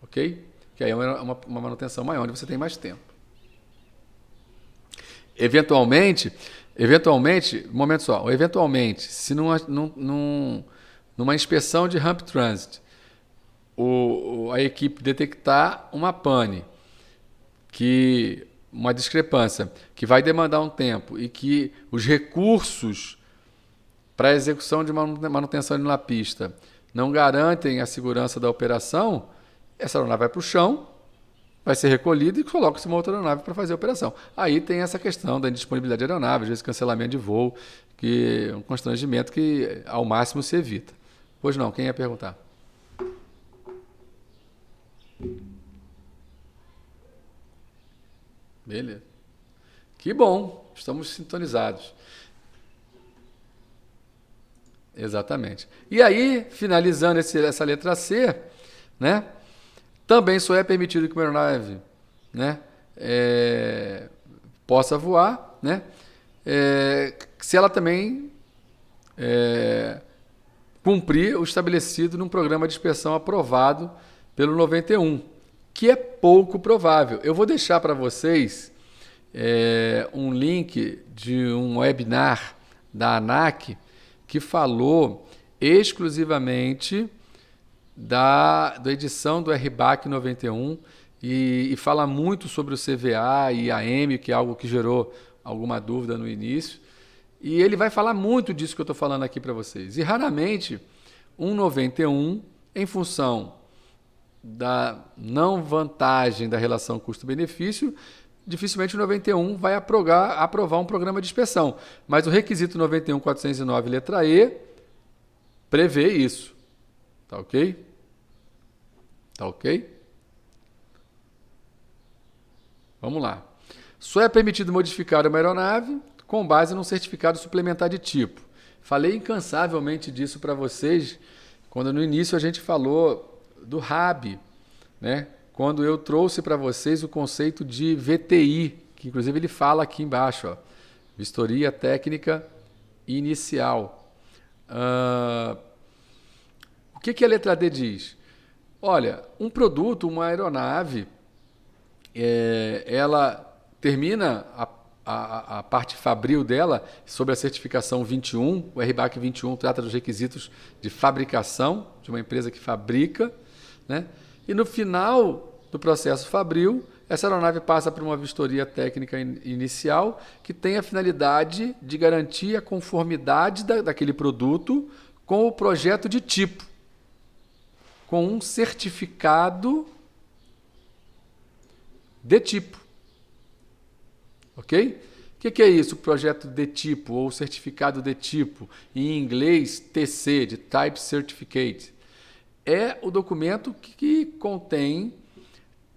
ok? Que aí é uma manutenção maior, onde você tem mais tempo. Eventualmente, momento só, eventualmente, se numa inspeção de Ramp Transit, a equipe detectar uma pane, uma discrepância, que vai demandar um tempo e que os recursos para a execução de manutenção na pista não garantem a segurança da operação, essa aeronave vai para o chão, vai ser recolhida e coloca-se uma outra aeronave para fazer a operação. Aí tem essa questão da indisponibilidade de aeronave, às vezes cancelamento de voo, que é um constrangimento que ao máximo se evita. Pois não, quem ia perguntar? Beleza. Que bom, estamos sintonizados. Exatamente. E aí, finalizando essa letra C, né? Também só é permitido que uma aeronave, né, possa voar, né? Se ela também cumprir o estabelecido num programa de inspeção aprovado pelo 91, que é pouco provável. Eu vou deixar para vocês um link de um webinar da ANAC que falou exclusivamente da edição do RBAC 91 e fala muito sobre o CVA e AM, que é algo que gerou alguma dúvida no início. E ele vai falar muito disso que eu estou falando aqui para vocês. E raramente, 91, em função da não vantagem da relação custo-benefício, dificilmente o 91 vai aprovar um programa de inspeção. Mas o requisito 91.409, letra E, prevê isso. Tá ok? Tá ok? Vamos lá. Só é permitido modificar uma aeronave com base num certificado suplementar de tipo. Falei incansavelmente disso para vocês quando no início a gente falou do RAB, né? Quando eu trouxe para vocês o conceito de VTI, que inclusive ele fala aqui embaixo, ó, Vistoria Técnica Inicial. O que a letra D diz? Olha, um produto, uma aeronave, ela termina a parte fabril dela sob a certificação 21, o RBAC 21 trata dos requisitos de fabricação de uma empresa que fabrica, né? E no final do processo fabril, essa aeronave passa por uma vistoria técnica inicial que tem a finalidade de garantir a conformidade daquele produto com o projeto de tipo, com um certificado de tipo. Ok? O que é isso, projeto de tipo ou certificado de tipo? Em inglês, TC, de Type Certificate. É o documento que contém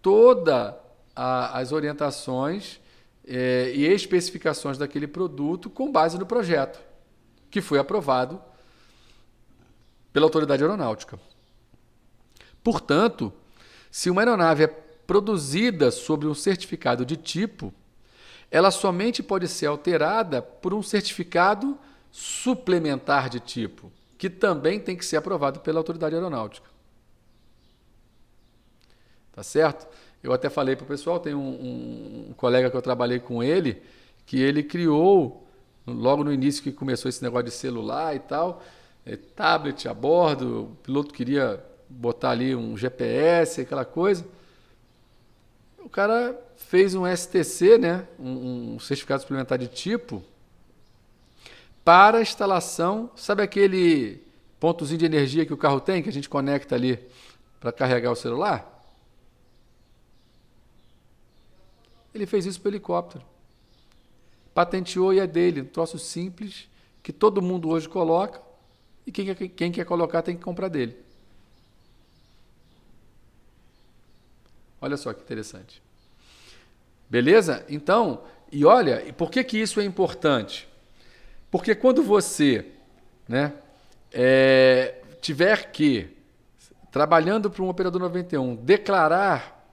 todas as orientações e especificações daquele produto com base no projeto, que foi aprovado pela autoridade aeronáutica. Portanto, se uma aeronave é produzida sob um certificado de tipo, ela somente pode ser alterada por um certificado suplementar de tipo, que também tem que ser aprovado pela autoridade aeronáutica. Tá certo? Eu até falei para o pessoal, tem um colega que eu trabalhei com ele, que ele criou, logo no início que começou esse negócio de celular e tal, tablet a bordo, o piloto queria botar ali um GPS, aquela coisa. O cara fez um STC, né, um certificado suplementar de tipo, para a instalação, sabe aquele pontozinho de energia que o carro tem, que a gente conecta ali para carregar o celular? Ele fez isso para o helicóptero. Patenteou e é dele, um troço simples, que todo mundo hoje coloca, e quem quer colocar tem que comprar dele. Olha só que interessante. Beleza? Então, e olha, por que isso é importante? Porque quando você, né, tiver que, trabalhando para um operador 91, declarar,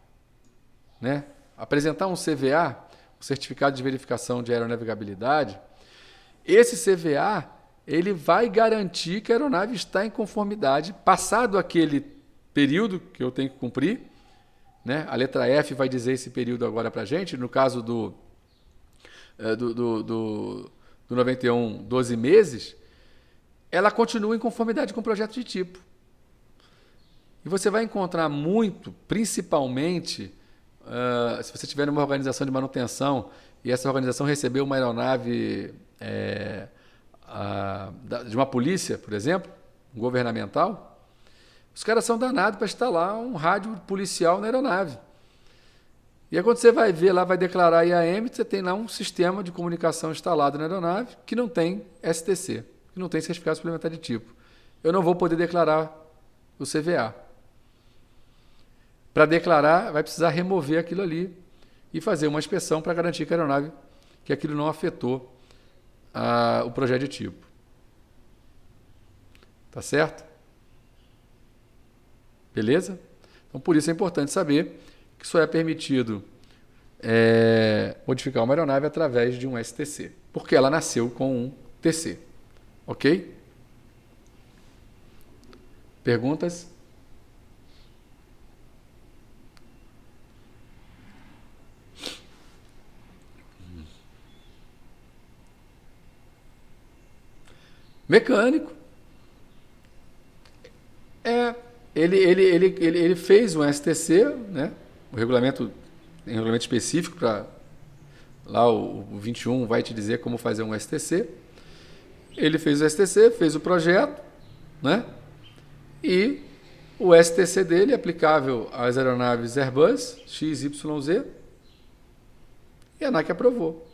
né, apresentar um CVA, um Certificado de Verificação de Aeronavegabilidade, esse CVA ele vai garantir que a aeronave está em conformidade, passado aquele período que eu tenho que cumprir, né? A letra F vai dizer esse período agora para a gente, no caso do 91, 12 meses, ela continua em conformidade com o projeto de tipo. E você vai encontrar muito, principalmente, se você tiver numa organização de manutenção e essa organização recebeu uma aeronave de uma polícia, por exemplo, governamental, os caras são danados para instalar um rádio policial na aeronave. E aí quando você vai ver lá, vai declarar IAM, você tem lá um sistema de comunicação instalado na aeronave que não tem STC, que não tem certificado suplementar de tipo. Eu não vou poder declarar o CVA. Para declarar, vai precisar remover aquilo ali e fazer uma inspeção para garantir que a aeronave, que aquilo não afetou o projeto de tipo. Tá certo? Beleza? Então, por isso é importante saber que só é permitido modificar uma aeronave através de um STC, porque ela nasceu com um TC. Ok? Perguntas? Mecânico. Ele fez um STC, né? O regulamento, tem um regulamento específico para lá o 21 vai te dizer como fazer um STC. Ele fez o STC, fez o projeto, né? E o STC dele é aplicável às aeronaves Airbus XYZ e a ANAC aprovou.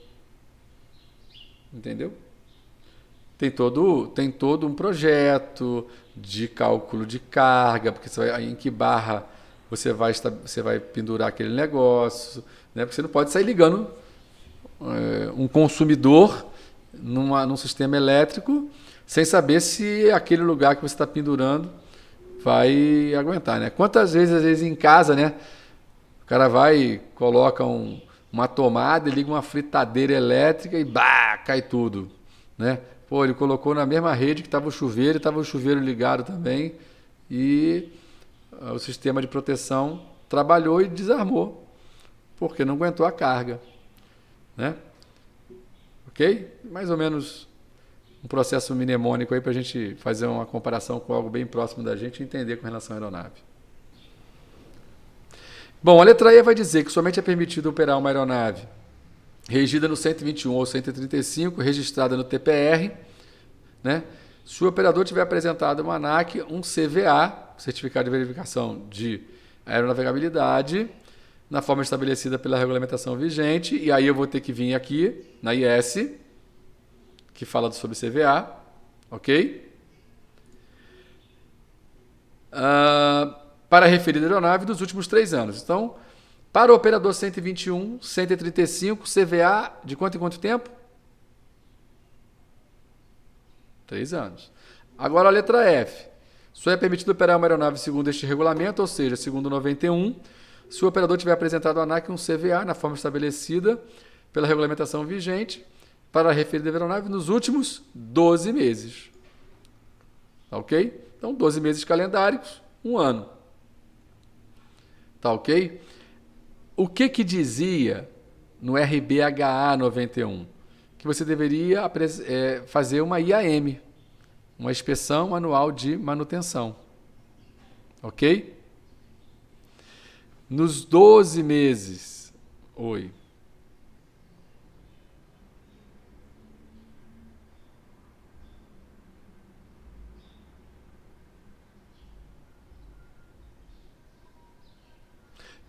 Entendeu? Tem todo um projeto de cálculo de carga, porque em que barra você vai pendurar aquele negócio, né? Porque você não pode sair ligando um consumidor num sistema elétrico sem saber se aquele lugar que você está pendurando vai aguentar, né? Quantas vezes, às vezes em casa, né? O cara vai, coloca uma tomada, liga uma fritadeira elétrica e cai tudo, né? Pô, ele colocou na mesma rede que estava o chuveiro ligado também e o sistema de proteção trabalhou e desarmou, porque não aguentou a carga, né? Ok? Mais ou menos um processo mnemônico aí para a gente fazer uma comparação com algo bem próximo da gente e entender com relação à aeronave. Bom, a letra E vai dizer que somente é permitido operar uma aeronave regida no 121 ou 135, registrada no TPR, né? Se o operador tiver apresentado uma ANAC, um CVA, Certificado de Verificação de Aeronavegabilidade, na forma estabelecida pela regulamentação vigente, e aí eu vou ter que vir aqui na IS, que fala sobre CVA, ok? Para a referida aeronave dos últimos 3 anos. Então, para o operador 121, 135, CVA de quanto em quanto tempo? 3 anos. Agora a letra F. Só é permitido operar uma aeronave segundo este regulamento, ou seja, segundo o 91, se o operador tiver apresentado a ANAC um CVA na forma estabelecida pela regulamentação vigente para a referida aeronave nos últimos 12 meses. Tá ok? Então, 12 meses calendários, 1 ano. Tá ok? O que dizia no RBHA 91? Que você deveria fazer uma IAM, uma inspeção anual de manutenção. Ok? Nos 12 meses. Oi.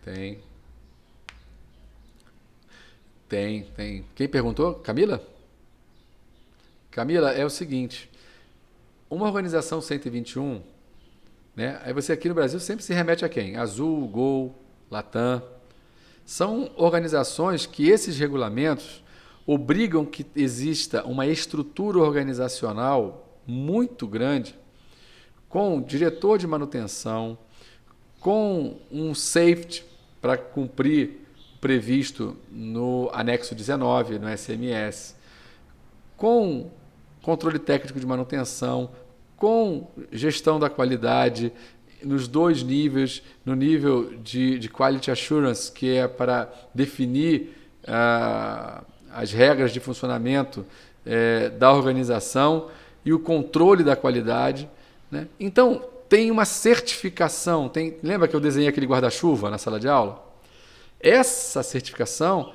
Tem. Quem perguntou? Camila? Camila, é o seguinte. Uma organização 121, né? Aí você aqui no Brasil sempre se remete a quem? Azul, Gol, Latam. São organizações que esses regulamentos obrigam que exista uma estrutura organizacional muito grande, com diretor de manutenção, com um safety para cumprir o previsto no anexo 19, no SMS, com controle técnico de manutenção, com gestão da qualidade nos 2 níveis, no nível de Quality Assurance, que é para definir as regras de funcionamento da organização e o controle da qualidade, né? Então, tem uma certificação. Lembra que eu desenhei aquele guarda-chuva na sala de aula? Essa certificação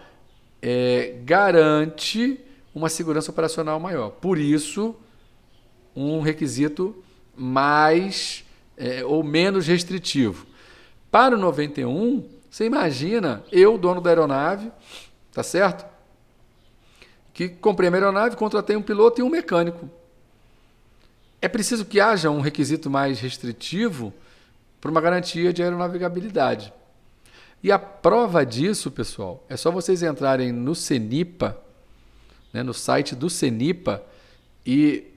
garante uma segurança operacional maior. Por isso, um requisito mais ou menos restritivo. Para o 91, você imagina, eu, dono da aeronave, tá certo? Que comprei uma aeronave, contratei um piloto e um mecânico. É preciso que haja um requisito mais restritivo para uma garantia de aeronavegabilidade. E a prova disso, pessoal, é só vocês entrarem no CENIPA, né, no site do CENIPA, e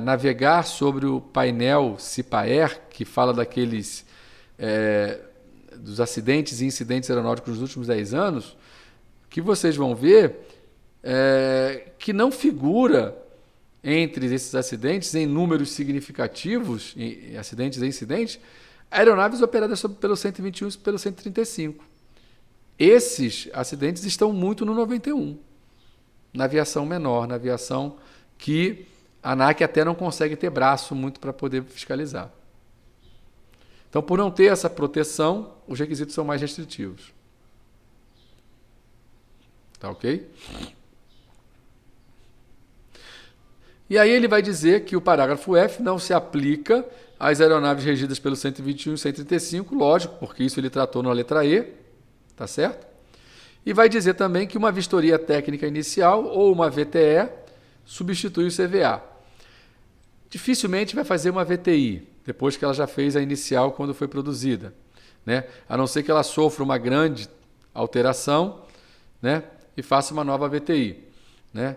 navegar sobre o painel CIPAER, que fala daqueles dos acidentes e incidentes aeronáuticos nos últimos 10 anos, que vocês vão ver que não figura entre esses acidentes, em números significativos, em acidentes e incidentes, aeronaves operadas pelo 121 e pelo 135. Esses acidentes estão muito no 91, na aviação menor, na aviação que a ANAC até não consegue ter braço muito para poder fiscalizar. Então, por não ter essa proteção, os requisitos são mais restritivos. Tá ok? E aí ele vai dizer que o parágrafo F não se aplica às aeronaves regidas pelo 121 e 135, lógico, porque isso ele tratou na letra E, tá certo? E vai dizer também que uma vistoria técnica inicial ou uma VTE substitui o CVA. Dificilmente vai fazer uma VTI, depois que ela já fez a inicial quando foi produzida, né? A não ser que ela sofra uma grande alteração, né? E faça uma nova VTI, né?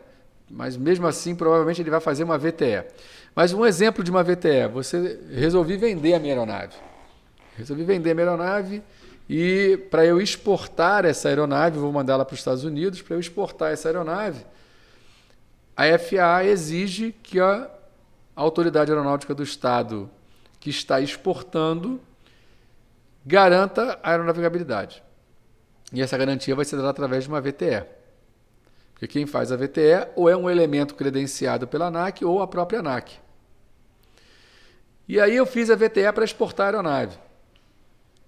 Mas mesmo assim, provavelmente ele vai fazer uma VTE. Mas um exemplo de uma VTE, resolvi vender a minha aeronave. E para eu exportar essa aeronave, vou mandar ela para os Estados Unidos, para eu exportar essa aeronave, a FAA exige que a Autoridade Aeronáutica do Estado que está exportando garanta a aeronavegabilidade. E essa garantia vai ser dada através de uma VTE. Porque quem faz a VTE ou é um elemento credenciado pela ANAC ou a própria ANAC. E aí eu fiz a VTE para exportar a aeronave,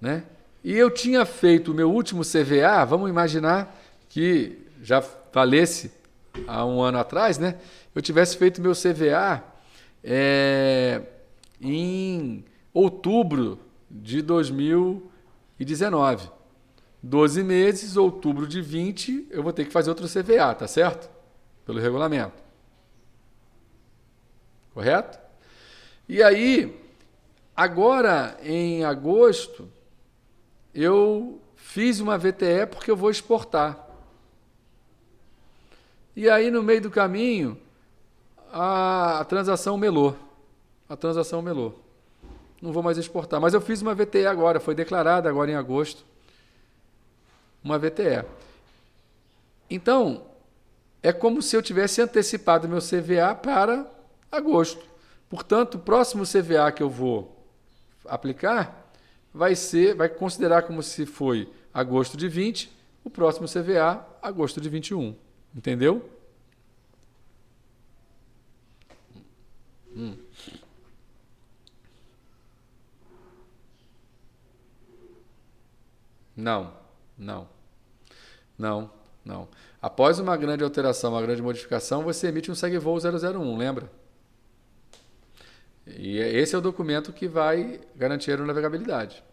né? E eu tinha feito o meu último CVA, vamos imaginar que já falece há um ano atrás, né? Eu tivesse feito meu CVA em outubro de 2019. 12 meses, outubro de 20, eu vou ter que fazer outro CVA, tá certo? Pelo regulamento. Correto? E aí, agora em agosto, eu fiz uma VTE porque eu vou exportar. E aí, no meio do caminho, a transação melou. Não vou mais exportar. Mas eu fiz uma VTE agora, foi declarada agora em agosto. Uma VTE. Então, é como se eu tivesse antecipado meu CVA para agosto. Portanto, o próximo CVA que eu vou aplicar vai considerar como se foi agosto de 20, o próximo CVA, agosto de 21. Entendeu? Não. Após uma grande alteração, uma grande modificação, você emite um segue-voo 001, lembra? E esse é o documento que vai garantir a aeronavegabilidade.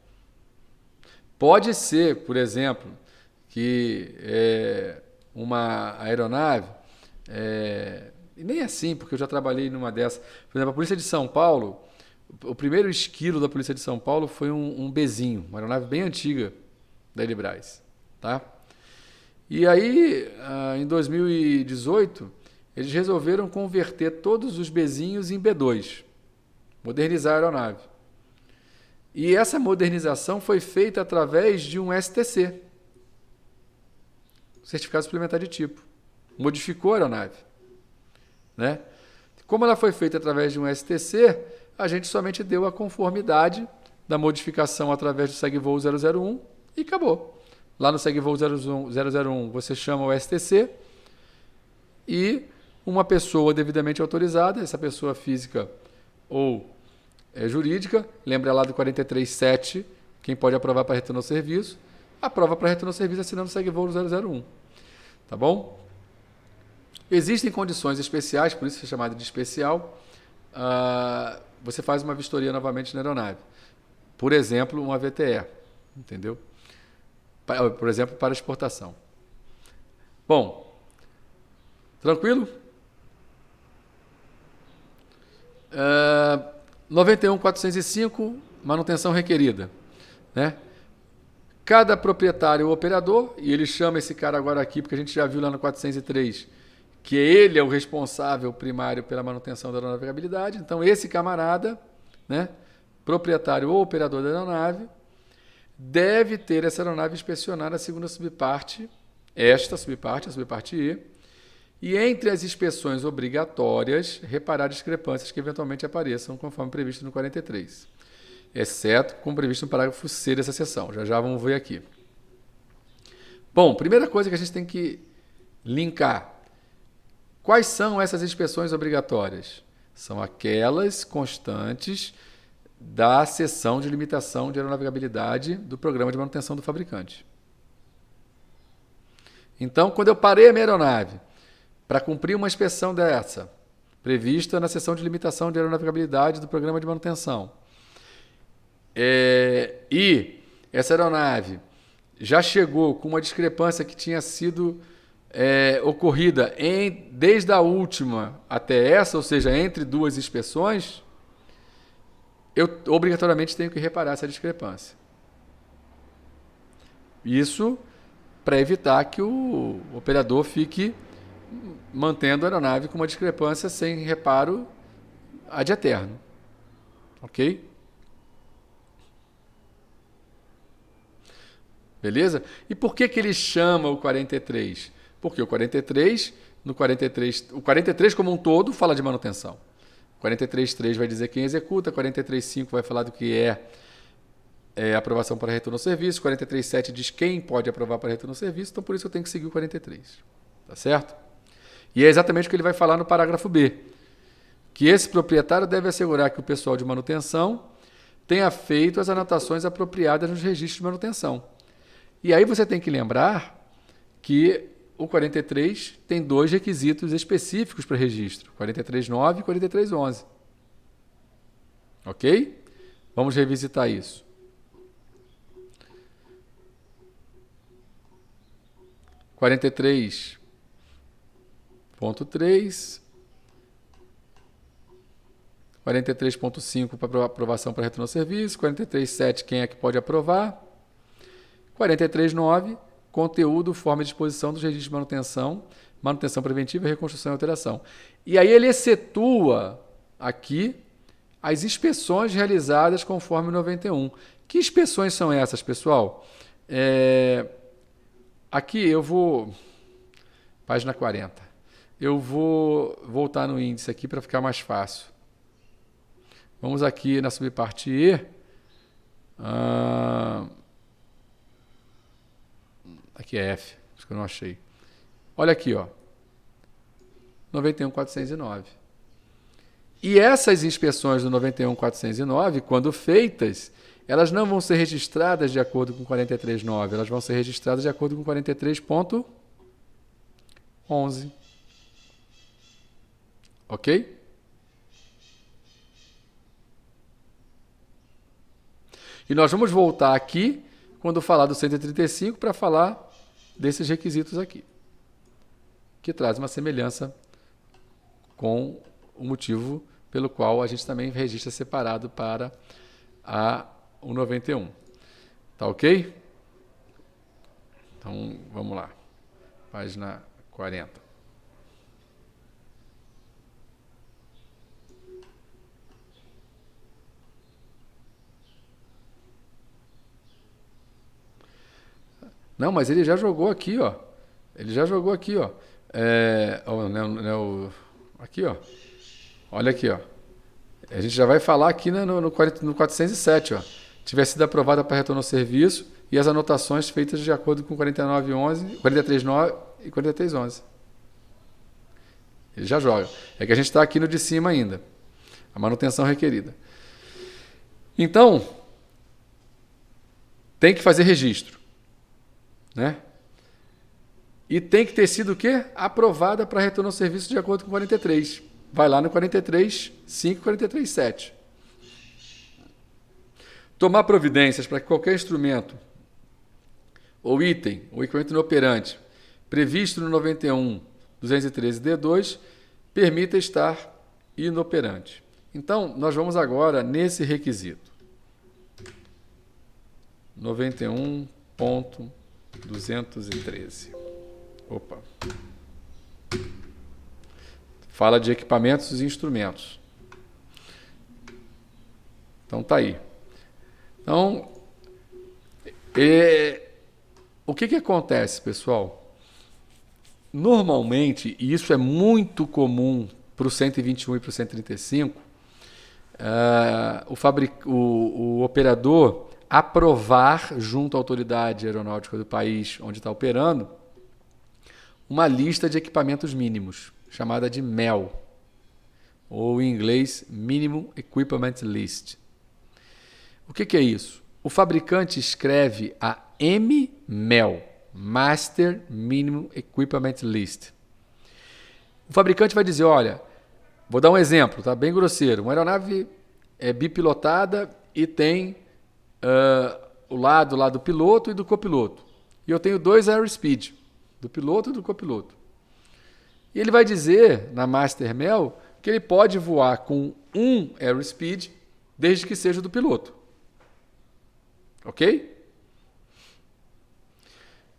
Pode ser, por exemplo, que uma aeronave, e nem assim, porque eu já trabalhei numa dessas. Por exemplo, a Polícia de São Paulo, o primeiro esquilo da Polícia de São Paulo foi um Bzinho, uma aeronave bem antiga da Elibraz, tá? E aí, em 2018, eles resolveram converter todos os Bzinhos em B2, modernizar a aeronave. E essa modernização foi feita através de um STC, Certificado Suplementar de Tipo. Modificou a aeronave, né? Como ela foi feita através de um STC, a gente somente deu a conformidade da modificação através do segue-voo 001 e acabou. Lá no segue-voo 001 você chama o STC e uma pessoa devidamente autorizada, essa pessoa física ou jurídica, lembra lá do 43.7, quem pode aprovar para retorno ao serviço, aprova para retorno ao serviço assinando o segue-voo 001. Tá bom? Existem condições especiais, por isso é chamado de especial, você faz uma vistoria novamente na aeronave. Por exemplo, uma VTE, entendeu? Por exemplo, para exportação. Bom, tranquilo? 91.405, manutenção requerida, né? Cada proprietário ou operador, e ele chama esse cara agora aqui, porque a gente já viu lá no 403, que ele é o responsável primário pela manutenção da aeronavegabilidade. Então, esse camarada, né, proprietário ou operador da aeronave, deve ter essa aeronave inspecionada segundo a subparte, a subparte E, e entre as inspeções obrigatórias, reparar discrepâncias que eventualmente apareçam, conforme previsto no 43, exceto como previsto no parágrafo C dessa seção. Já vamos ver aqui. Bom, primeira coisa que a gente tem que linkar. Quais são essas inspeções obrigatórias? São aquelas constantes da seção de limitação de aeronavegabilidade do programa de manutenção do fabricante. Então, quando eu parei a minha aeronave para cumprir uma inspeção dessa, prevista na seção de limitação de aeronavegabilidade do programa de manutenção, e essa aeronave já chegou com uma discrepância que tinha sido ocorrida desde a última até essa, ou seja, entre duas inspeções, eu obrigatoriamente tenho que reparar essa discrepância. Isso para evitar que o operador fique mantendo a aeronave com uma discrepância sem reparo ad eterno. Ok? Beleza? E por que ele chama o 43? Porque o 43 como um todo fala de manutenção. 43.3 vai dizer quem executa, 43.5 vai falar do que é aprovação para retorno ao serviço, 43.7 diz quem pode aprovar para retorno ao serviço, então por isso eu tenho que seguir o 43. Tá certo? E é exatamente o que ele vai falar no parágrafo B, que esse proprietário deve assegurar que o pessoal de manutenção tenha feito as anotações apropriadas nos registros de manutenção. E aí você tem que lembrar que o 43 tem dois requisitos específicos para registro, 43.9 e 43.11. Ok? Vamos revisitar isso. 43.3, 43.5 para aprovação para retorno ao serviço, 43.7 quem é que pode aprovar, 43.9 conteúdo, forma e disposição dos registros de manutenção, manutenção preventiva, reconstrução e alteração. E aí ele excetua aqui as inspeções realizadas conforme o 91. Que inspeções são essas, pessoal? Aqui eu vou... Página 40. Eu vou voltar no índice aqui para ficar mais fácil. Vamos aqui na subparte E. Aqui é F, acho que eu não achei. Olha aqui, ó. 91.409. E essas inspeções do 91.409, quando feitas, elas não vão ser registradas de acordo com 43.9, elas vão ser registradas de acordo com 43.11. Ok? E nós vamos voltar aqui, quando falar do 135, para falar desses requisitos aqui, que traz uma semelhança com o motivo pelo qual a gente também registra separado para o 91. Tá ok? Então, vamos lá. Página 40. Não, mas ele já jogou aqui, ó. Ele já jogou aqui, ó. Aqui, ó. Olha aqui, ó. A gente já vai falar aqui no 407, ó. Tiver sido aprovada para retorno ao serviço e as anotações feitas de acordo com 49.11, 43.9 e 43.11. Ele já joga. É que a gente está aqui no de cima ainda. A manutenção requerida. Então, tem que fazer registro, né? E tem que ter sido o quê? Aprovada para retorno ao serviço de acordo com 43. Vai lá no 43.5 e 43.7. Tomar providências para que qualquer instrumento ou item ou equipamento inoperante previsto no 91.213D2 permita estar inoperante. Então, nós vamos agora nesse requisito. 91.213. Opa. Fala de equipamentos e instrumentos. Então, tá aí. Então, o que acontece, pessoal? Normalmente, e isso é muito comum para o 121 e para o 135, o operador aprovar junto à autoridade aeronáutica do país onde está operando uma lista de equipamentos mínimos, chamada de MEL, ou em inglês Minimum Equipment List. O que é isso? O fabricante escreve a MMEL, Master Minimum Equipment List. O fabricante vai dizer, olha, vou dar um exemplo, tá bem grosseiro. Uma aeronave é bipilotada e tem o lado lá do piloto e do copiloto. E eu tenho dois airspeed, do piloto e do copiloto. E ele vai dizer, na Master MEL, que ele pode voar com um airspeed, desde que seja do piloto. Ok?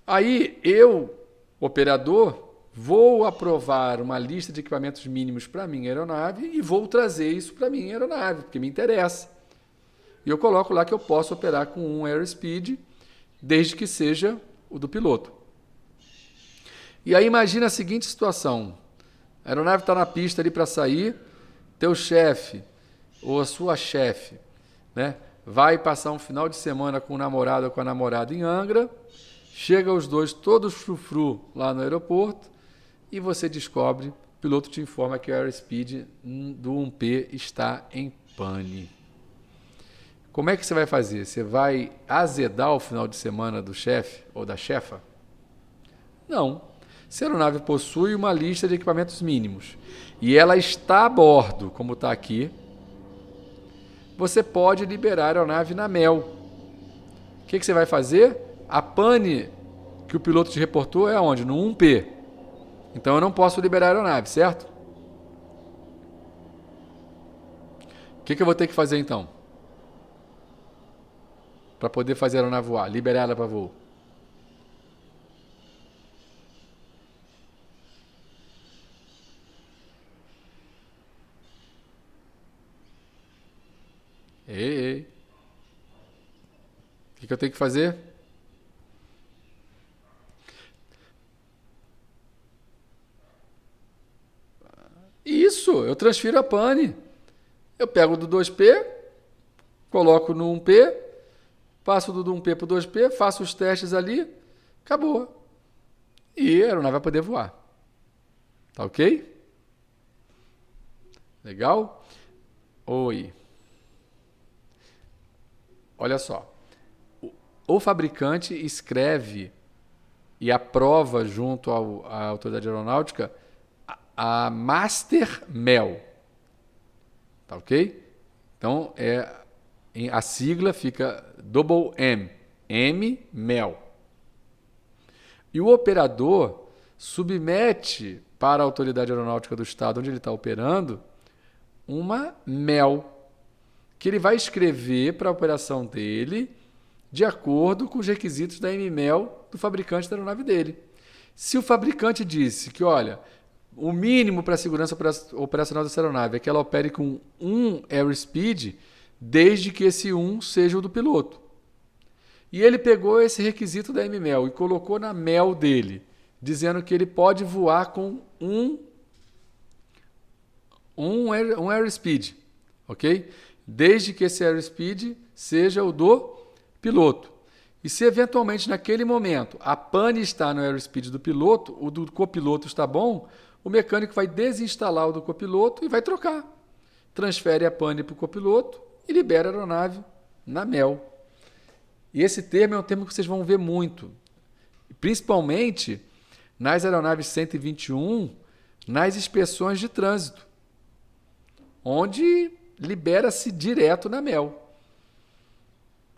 Aí eu, operador, vou aprovar uma lista de equipamentos mínimos para a minha aeronave e vou trazer isso para a minha aeronave, porque me interessa. E eu coloco lá que eu posso operar com um airspeed, desde que seja o do piloto. E aí imagina a seguinte situação. A aeronave está na pista ali para sair, teu chefe ou a sua chefe, né, vai passar um final de semana com o namorado ou com a namorada em Angra, chega os dois todos frufru lá no aeroporto e você descobre, o piloto te informa que o airspeed do 1P está em pane. Como é que você vai fazer? Você vai azedar o final de semana do chefe ou da chefa? Não. Se a aeronave possui uma lista de equipamentos mínimos e ela está a bordo, como está aqui, você pode liberar a aeronave na MEL. O que você vai fazer? A pane que o piloto te reportou é onde? No 1P. Então eu não posso liberar a aeronave, certo? O que eu vou ter que fazer então? Para poder fazer a aeronave voar, liberar ela para voo. Ei. O que eu tenho que fazer? Isso, eu transfiro a pane. Eu pego do 2P, coloco no 1P, passo do 1P para o 2P, faço os testes ali, acabou. E a aeronave vai poder voar. Tá ok? Legal? Oi. Olha só. O fabricante escreve e aprova junto à autoridade aeronáutica a Master MEL. Tá ok? Então, a sigla fica Double M. M MEL. E o operador submete para a autoridade aeronáutica do estado onde ele está operando uma MEL, que ele vai escrever para a operação dele de acordo com os requisitos da MMEL do fabricante da aeronave dele. Se o fabricante disse que, olha, o mínimo para a segurança operacional dessa aeronave é que ela opere com 1 airspeed, desde que esse 1 seja o do piloto. E ele pegou esse requisito da MMEL e colocou na MEL dele, dizendo que ele pode voar com um airspeed, ok? Desde que esse airspeed seja o do piloto. E se eventualmente naquele momento a pane está no airspeed do piloto, o do copiloto está bom, o mecânico vai desinstalar o do copiloto e vai trocar. Transfere a pane para o copiloto e libera a aeronave na MEL. E esse termo é um termo que vocês vão ver muito, principalmente nas aeronaves 121, nas inspeções de trânsito, onde libera-se direto na MEL,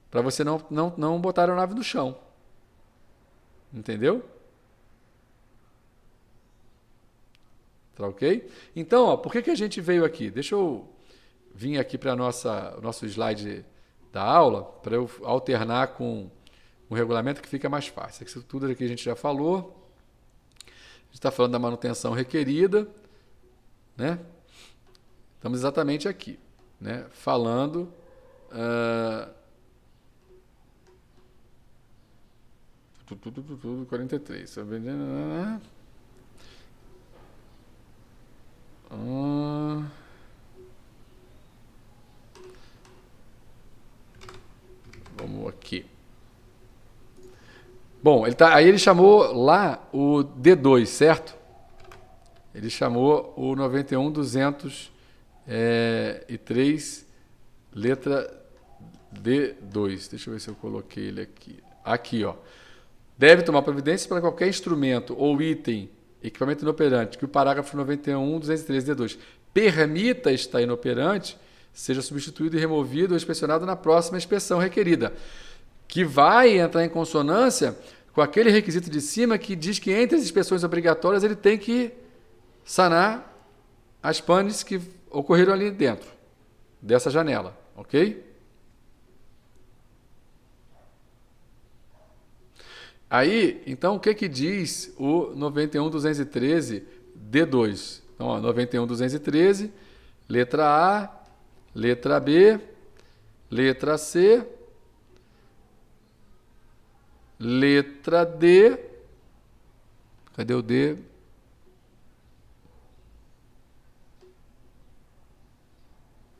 para você não botar a aeronave no chão. Entendeu? Tá ok? Então, ó, por que a gente veio aqui? Deixa eu vir aqui para o nosso slide da aula, para eu alternar com o regulamento que fica mais fácil. Isso tudo aqui a gente já falou. A gente está falando da manutenção requerida, né? Estamos exatamente aqui, né? Falando tudo 43. Vamos aqui. Bom, aí ele chamou lá o D2, certo? Ele chamou o 91.203, letra D2. Deixa eu ver se eu coloquei ele aqui. Aqui, ó. Deve tomar providência para qualquer instrumento ou item, equipamento inoperante, que o parágrafo 91.213 D2 permita estar inoperante, seja substituído e removido ou inspecionado na próxima inspeção requerida, que vai entrar em consonância com aquele requisito de cima que diz que entre as inspeções obrigatórias ele tem que sanar as panes que ocorreram ali dentro dessa janela, ok? Aí, então, o que diz o 91.213 D2? Então, ó, 91.213, letra A, letra B, letra C, letra D. Cadê o D?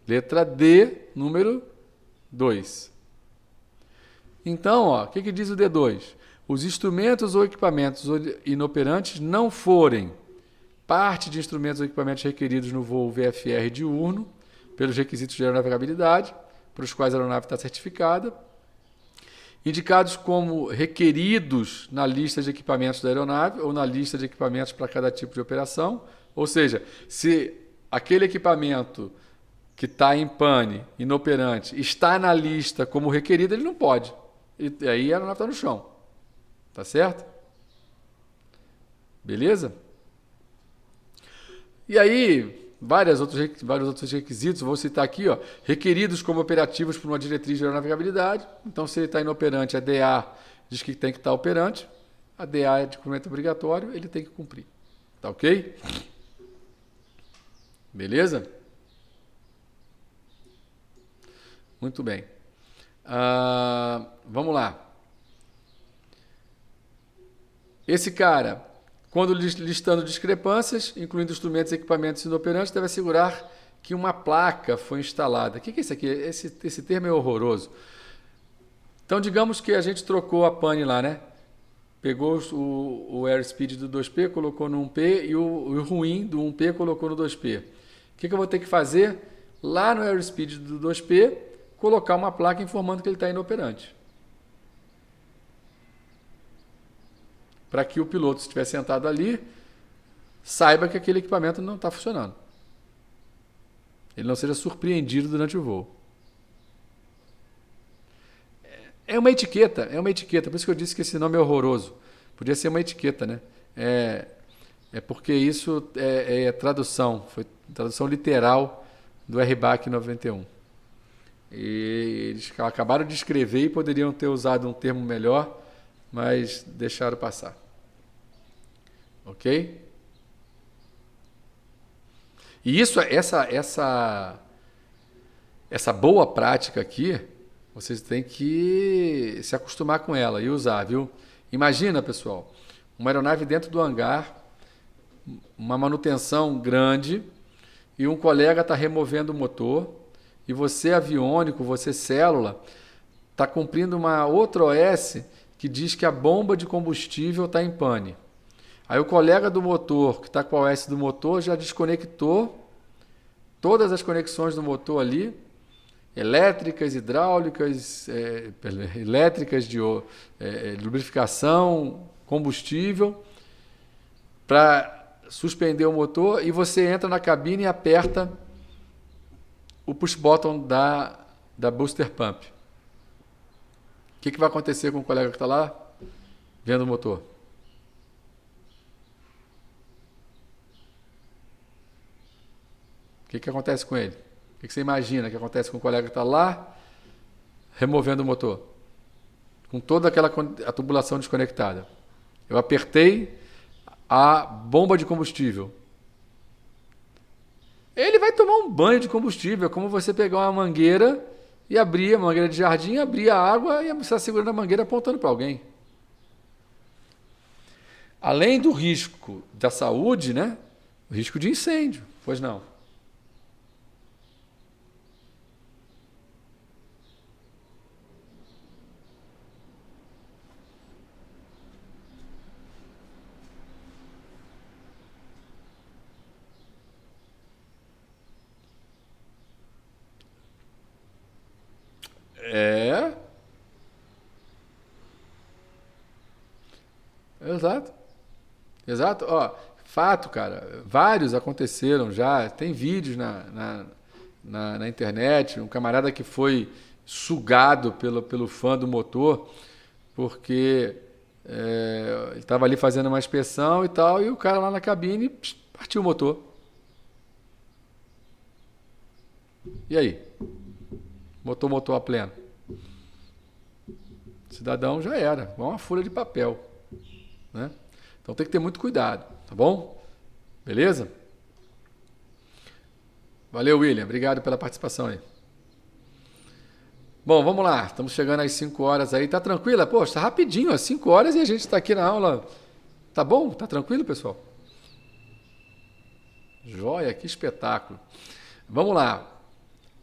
Letra D, número 2. Então, o que diz o D2? Os instrumentos ou equipamentos inoperantes não forem parte de instrumentos ou equipamentos requeridos no voo VFR diurno, pelos requisitos de aeronavegabilidade, para os quais a aeronave está certificada, indicados como requeridos na lista de equipamentos da aeronave ou na lista de equipamentos para cada tipo de operação. Ou seja, se aquele equipamento que está em pane, inoperante, está na lista como requerido, ele não pode. E aí a aeronave está no chão. Tá certo? Beleza? E aí, vários outros requisitos, vou citar aqui, requeridos como operativos por uma diretriz de aeronavegabilidade. Então, se ele está inoperante, a DA diz que tem que estar operante, a DA é de cumprimento obrigatório, ele tem que cumprir. Tá ok? Beleza? Muito bem. Vamos lá. Esse cara, quando listando discrepâncias, incluindo instrumentos e equipamentos inoperantes, deve assegurar que uma placa foi instalada. O que é isso aqui? Esse termo é horroroso. Então, digamos que a gente trocou a pane lá, né? Pegou o airspeed do 2P, colocou no 1P e o ruim do 1P colocou no 2P. O que eu vou ter que fazer? Lá no airspeed do 2P, colocar uma placa informando que ele está inoperante. Para que o piloto, se estiver sentado ali, saiba que aquele equipamento não está funcionando. Ele não seja surpreendido durante o voo. É uma etiqueta, por isso que eu disse que esse nome é horroroso. Podia ser uma etiqueta, né? É porque isso é tradução, foi tradução literal do RBAC 91. E eles acabaram de escrever e poderiam ter usado um termo melhor, mas deixaram passar. Ok? E essa boa prática aqui, vocês têm que se acostumar com ela e usar, viu? Imagina, pessoal, uma aeronave dentro do hangar, uma manutenção grande, e um colega está removendo o motor, e você, aviônico, você, célula, está cumprindo uma outra OS que diz que a bomba de combustível está em pane. Aí o colega do motor, que está com a OS do motor, já desconectou todas as conexões do motor ali, elétricas, hidráulicas, elétricas de lubrificação, combustível, para suspender o motor, e você entra na cabine e aperta o push button da booster pump. O que vai acontecer com o colega que está lá vendo o motor? O que acontece com ele? O que você imagina que acontece com o colega que está lá removendo o motor? Com toda a tubulação desconectada. Eu apertei a bomba de combustível. Ele vai tomar um banho de combustível. É como você pegar uma mangueira e abrir, uma mangueira de jardim, abrir a água e você está segurando a mangueira apontando para alguém. Além do risco da saúde, né? O risco de incêndio. Pois não. Exato. Exato. Fato, cara. Vários aconteceram já. Tem vídeos na internet. Um camarada que foi sugado pelo fã do motor, porque ele estava ali fazendo uma inspeção e tal, e o cara lá na cabine partiu o motor. E aí? Motor a pleno. Cidadão já era. Uma folha de papel. Né? Então tem que ter muito cuidado, tá bom? Beleza? Valeu, William. Obrigado pela participação aí. Bom, vamos lá. Estamos chegando às 5 horas aí. Tá tranquila? Poxa, tá rapidinho, às 5 horas e a gente está aqui na aula. Tá bom? Tá tranquilo, pessoal? Joia, que espetáculo. Vamos lá.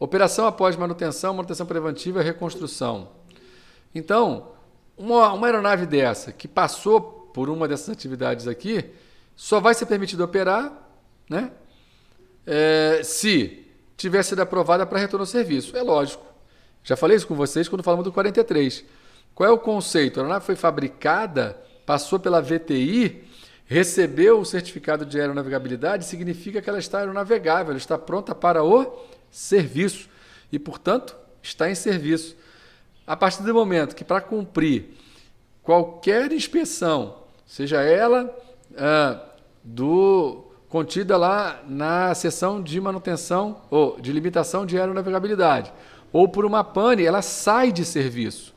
Operação após manutenção, manutenção preventiva e reconstrução. Então, uma aeronave dessa que passou por uma dessas atividades aqui, só vai ser permitido operar, né, se tiver sido aprovada para retorno ao serviço. É lógico. Já falei isso com vocês quando falamos do 43. Qual é o conceito? A aeronave foi fabricada, passou pela VTI, recebeu o certificado de aeronavegabilidade, significa que ela está aeronavegável, ela está pronta para o serviço e, portanto, está em serviço. A partir do momento que, para cumprir qualquer inspeção, seja ela contida lá na seção de manutenção ou de limitação de aeronavegabilidade, ou por uma pane, ela sai de serviço.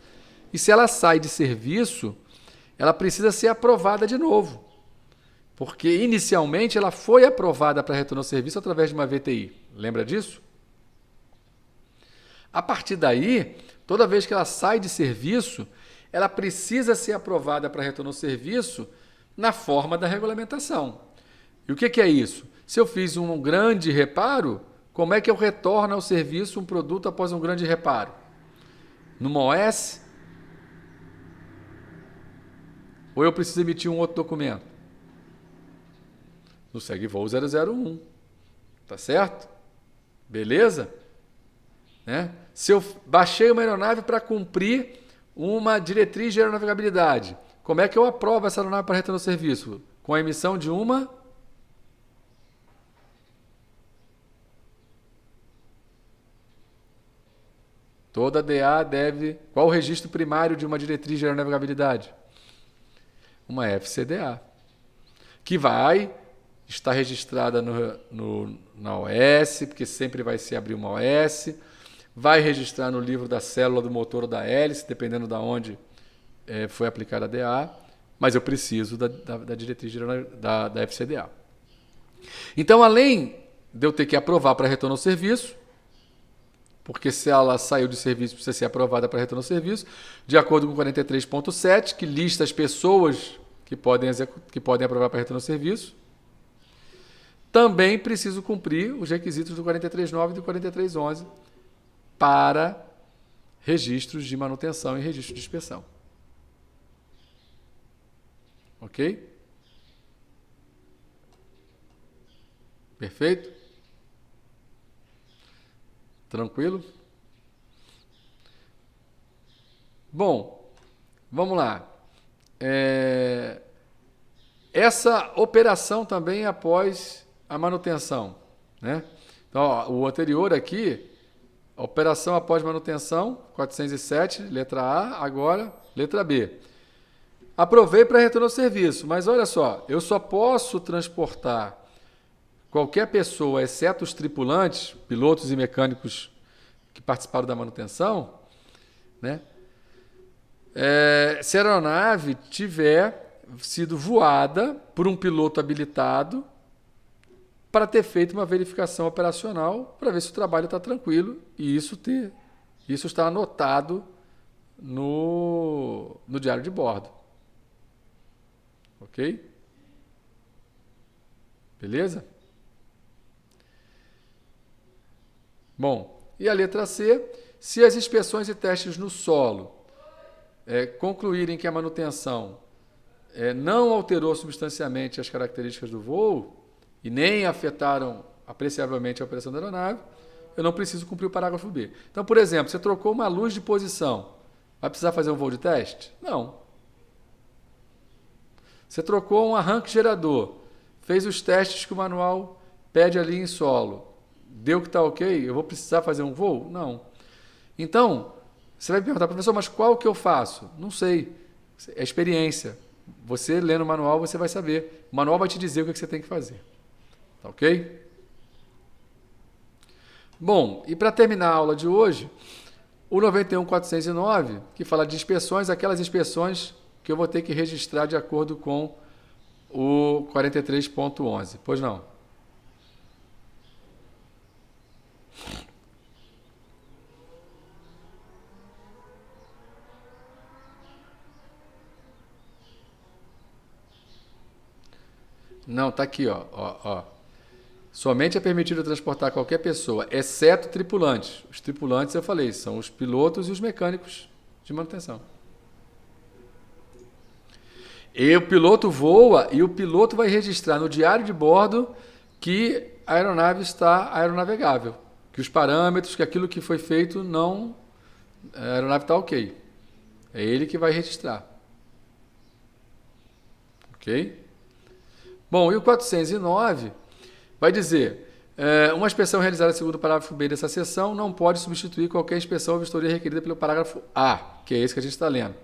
E se ela sai de serviço, ela precisa ser aprovada de novo. Porque inicialmente ela foi aprovada para retorno ao serviço através de uma VTI. Lembra disso? A partir daí, toda vez que ela sai de serviço, ela precisa ser aprovada para retorno ao serviço na forma da regulamentação. E o que é isso? Se eu fiz um grande reparo, como é que eu retorno ao serviço um produto após um grande reparo? Numa OS? Ou eu preciso emitir um outro documento? No SegVol 001. Tá certo? Beleza? Né? Se eu baixei uma aeronave para cumprir uma diretriz de aeronavegabilidade, como é que eu aprovo essa aeronave para retorno ao serviço? Com a emissão de uma... Toda DA deve... Qual o registro primário de uma diretriz de aeronavegabilidade? Uma FCDA, que vai estar registrada na OS, porque sempre vai se abrir uma OS, vai registrar no livro da célula do motor ou da hélice, dependendo de onde foi aplicada a DA, mas eu preciso da diretriz da FCDA. Então, além de eu ter que aprovar para retorno ao serviço, porque se ela saiu de serviço precisa ser aprovada para retorno ao serviço, de acordo com o 43.7, que lista as pessoas que podem aprovar para retorno ao serviço, também preciso cumprir os requisitos do 43.9 e do 43.11 para registros de manutenção e registro de inspeção. Ok? Perfeito? Tranquilo? Bom, vamos lá. Essa operação também após a manutenção, né? Então, ó, o anterior aqui, operação após manutenção, 407, letra A, agora letra B. Aprovei para retorno ao serviço, mas olha só, eu só posso transportar qualquer pessoa, exceto os tripulantes, pilotos e mecânicos que participaram da manutenção, né? Se a aeronave tiver sido voada por um piloto habilitado para ter feito uma verificação operacional para ver se o trabalho está tranquilo e isso está anotado no diário de bordo. Ok? Beleza? Bom, e a letra C, se as inspeções e testes no solo concluírem que a manutenção não alterou substancialmente as características do voo e nem afetaram apreciavelmente a operação da aeronave, eu não preciso cumprir o parágrafo B. Então, por exemplo, você trocou uma luz de posição, vai precisar fazer um voo de teste? Não. Você trocou um arranque gerador, fez os testes que o manual pede ali em solo, deu que está ok, eu vou precisar fazer um voo? Não. Então, você vai me perguntar, professor, mas qual que eu faço? Não sei. É experiência. Você lendo o manual, você vai saber. O manual vai te dizer o que você tem que fazer. Tá ok? Bom, e para terminar a aula de hoje, o 91.409, que fala de inspeções, aquelas inspeções que eu vou ter que registrar de acordo com o 43.11. Pois não? Não, tá aqui, ó. Somente é permitido transportar qualquer pessoa, exceto tripulantes. Os tripulantes, eu falei, são os pilotos e os mecânicos de manutenção. E o piloto voa e o piloto vai registrar no diário de bordo que a aeronave está aeronavegável, que os parâmetros, que aquilo que foi feito não... A aeronave está ok. É ele que vai registrar. Ok? Bom, e o 409 vai dizer, uma inspeção realizada segundo o parágrafo B dessa seção não pode substituir qualquer inspeção ou vistoria requerida pelo parágrafo A, que é esse que a gente está lendo,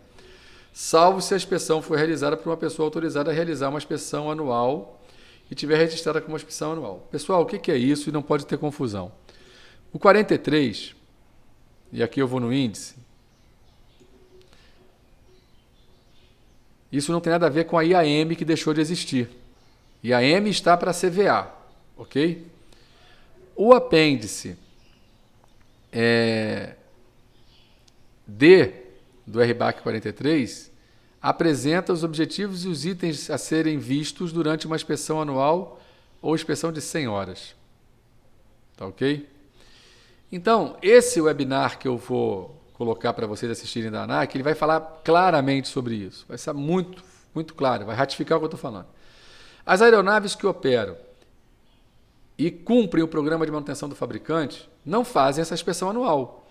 salvo se a inspeção for realizada por uma pessoa autorizada a realizar uma inspeção anual e tiver registrada como uma inspeção anual. Pessoal, o que é isso e não pode ter confusão? O 43, e aqui eu vou no índice, isso não tem nada a ver com a IAM que deixou de existir. IAM está para a CVA, ok? O apêndice D do RBAC 43 apresenta os objetivos e os itens a serem vistos durante uma inspeção anual ou inspeção de 100 horas. Tá ok? Então, esse webinar que eu vou colocar para vocês assistirem da ANAC, ele vai falar claramente sobre isso. Vai ser muito, muito claro, vai ratificar o que eu estou falando. As aeronaves que operam e cumprem o programa de manutenção do fabricante não fazem essa inspeção anual,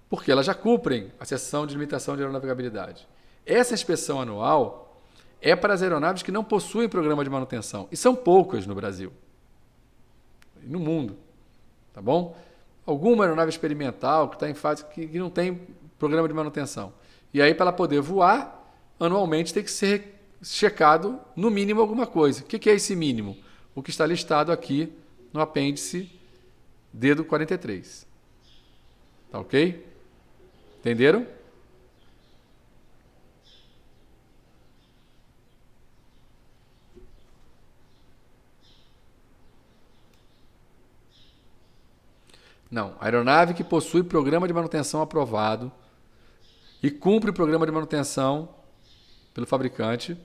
porque elas já cumprem a seção de limitação de aeronavegabilidade. Essa inspeção anual é para as aeronaves que não possuem programa de manutenção, e são poucas no Brasil e no mundo, tá bom? Alguma aeronave experimental que está em fase que não tem programa de manutenção. E aí, para ela poder voar, anualmente tem que ser checado, no mínimo, alguma coisa. O que é esse mínimo? O que está listado aqui no apêndice D do 43. Tá ok? Entenderam? Não. Aeronave que possui programa de manutenção aprovado e cumpre o programa de manutenção pelo fabricante.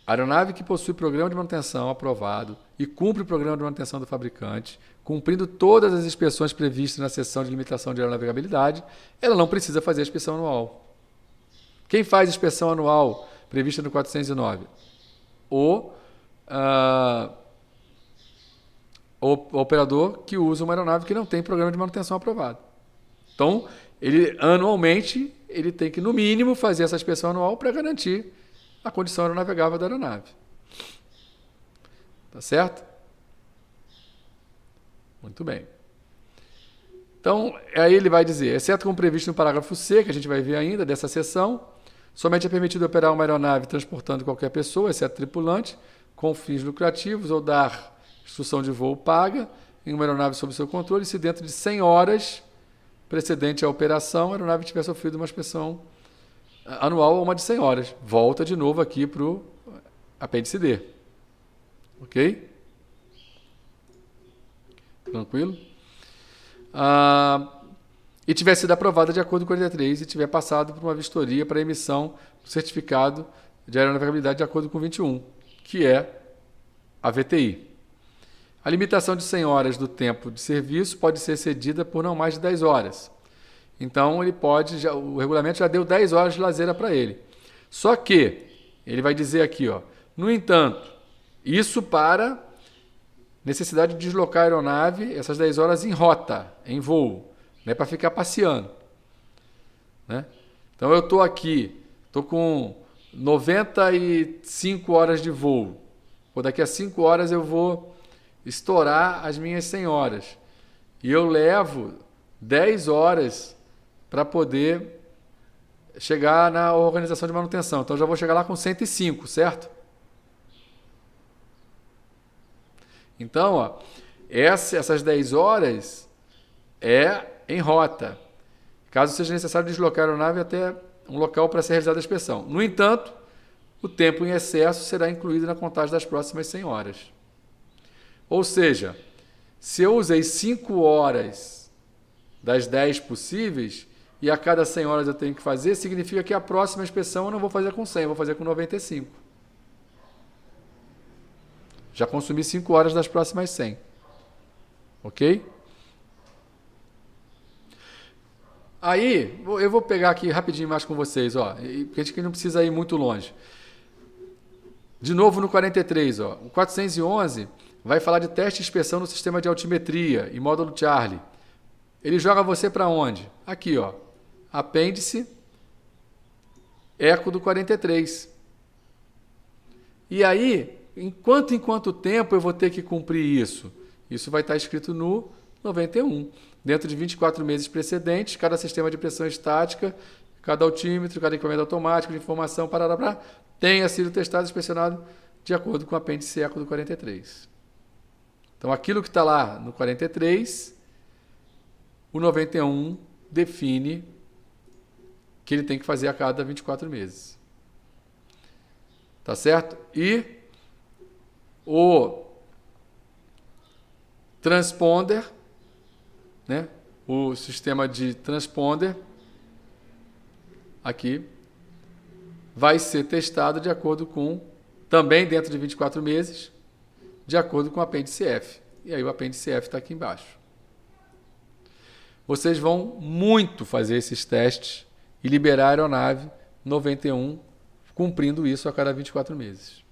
Aeronave que possui programa de manutenção aprovado e cumpre o programa de manutenção do fabricante, cumprindo todas as inspeções previstas na seção de limitação de aeronavegabilidade, ela não precisa fazer a inspeção anual. Quem faz a inspeção anual prevista no 409? O operador que usa uma aeronave que não tem programa de manutenção aprovado. Então, ele anualmente ele tem que, no mínimo, fazer essa inspeção anual para garantir a condição aeronavegável da aeronave. Tá certo? Muito bem. Então, aí ele vai dizer, exceto como previsto no parágrafo C, que a gente vai ver ainda dessa seção, somente é permitido operar uma aeronave transportando qualquer pessoa, exceto tripulante, com fins lucrativos ou dar instrução de voo paga em uma aeronave sob seu controle, se dentro de 100 horas precedente à operação, a aeronave tiver sofrido uma inspeção anual ou uma de 100 horas. Volta de novo aqui para o apêndice D. Ok? Tranquilo? E tiver sido aprovada de acordo com o 43 e tiver passado por uma vistoria para emissão do certificado de aeronavegabilidade de acordo com o 21, que é a VTI. A limitação de 100 horas do tempo de serviço pode ser cedida por não mais de 10 horas. Então, ele pode, o regulamento já deu 10 horas de lazer para ele. Só que, ele vai dizer aqui, no entanto, isso para necessidade de deslocar a aeronave, essas 10 horas em rota, em voo, não é para ficar passeando. Né? Então, eu estou aqui, estou com 95 horas de voo. Daqui a 5 horas eu vou estourar as minhas 100 horas. E eu levo 10 horas para poder chegar na organização de manutenção. Então, eu já vou chegar lá com 105, certo? Então, essas 10 horas é em rota, caso seja necessário deslocar a aeronave até um local para ser realizada a inspeção. No entanto, o tempo em excesso será incluído na contagem das próximas 100 horas. Ou seja, se eu usei 5 horas das 10 possíveis e a cada 100 horas eu tenho que fazer, significa que a próxima inspeção eu não vou fazer com 100, eu vou fazer com 95. Já consumi 5 horas das próximas 100. Ok? Aí, eu vou pegar aqui rapidinho mais com vocês, ó, porque a gente não precisa ir muito longe. De novo no 43, ó, o 411 vai falar de teste e inspeção no sistema de altimetria e módulo Charlie. Ele joga você para onde? Aqui, ó, apêndice, eco do 43. E aí, em quanto tempo eu vou ter que cumprir isso? Isso vai estar escrito no 91. Dentro de 24 meses precedentes, cada sistema de pressão estática, cada altímetro, cada equipamento automático de informação, tenha sido testado e inspecionado de acordo com o apêndice eco do 43. Então, aquilo que está lá no 43, o 91 define que ele tem que fazer a cada 24 meses. Tá certo? E o transponder, né? O sistema de transponder aqui vai ser testado de acordo com, também dentro de 24 meses, de acordo com o apêndice F. E aí o apêndice F está aqui embaixo. Vocês vão muito fazer esses testes e liberar a aeronave 91, cumprindo isso a cada 24 meses.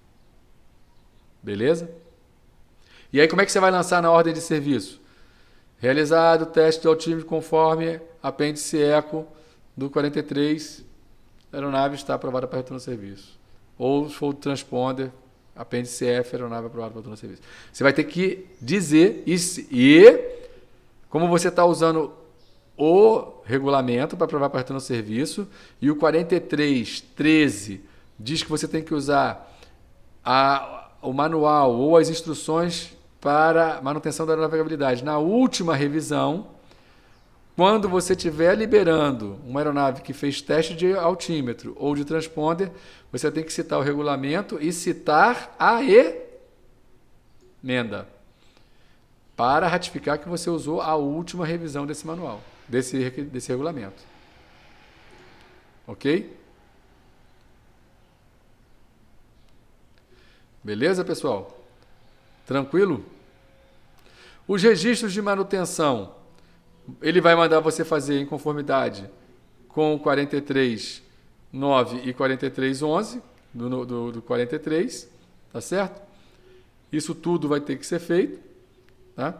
Beleza? E aí como é que você vai lançar na ordem de serviço? Realizado o teste de altímetro conforme apêndice eco do 43, a aeronave está aprovada para retorno ao serviço. Ou se for o transponder, apêndice F, a aeronave aprovada para retorno ao serviço. Você vai ter que dizer isso. E como você está usando o regulamento para aprovar para retorno ao serviço, e o 43.13 diz que você tem que usar o manual ou as instruções para manutenção da navegabilidade. Na última revisão, quando você estiver liberando uma aeronave que fez teste de altímetro ou de transponder, você tem que citar o regulamento e citar a emenda para ratificar que você usou a última revisão desse manual, desse regulamento. Ok? Beleza, pessoal? Tranquilo? Os registros de manutenção, ele vai mandar você fazer em conformidade com o 43.9 e 43.11 do 43, tá certo? Isso tudo vai ter que ser feito, tá?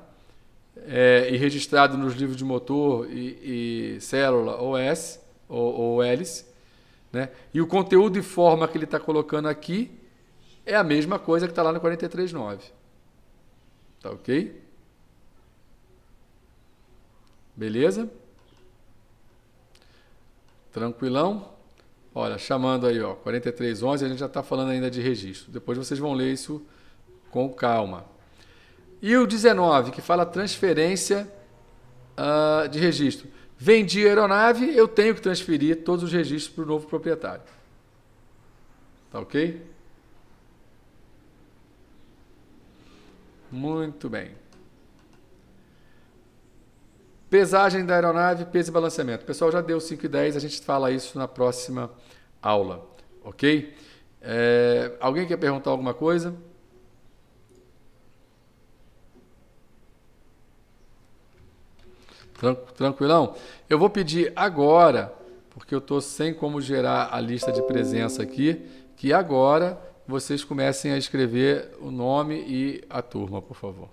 E registrado nos livros de motor e célula OS ou hélice, né? E o conteúdo e forma que ele está colocando aqui é a mesma coisa que está lá no 43.9. Tá ok? Beleza? Tranquilão? Olha, chamando aí, ó, 43.11, a gente já está falando ainda de registro. Depois vocês vão ler isso com calma. E o 19, que fala transferência de registro. Vendi a aeronave, eu tenho que transferir todos os registros para o novo proprietário. Tá ok? Muito bem. Pesagem da aeronave, peso e balanceamento. O pessoal já deu 5 e 10, a gente fala isso na próxima aula. Ok? Alguém quer perguntar alguma coisa? Tranquilão? Eu vou pedir agora, porque eu estou sem como gerar a lista de presença aqui, que agora vocês comecem a escrever o nome e a turma, por favor.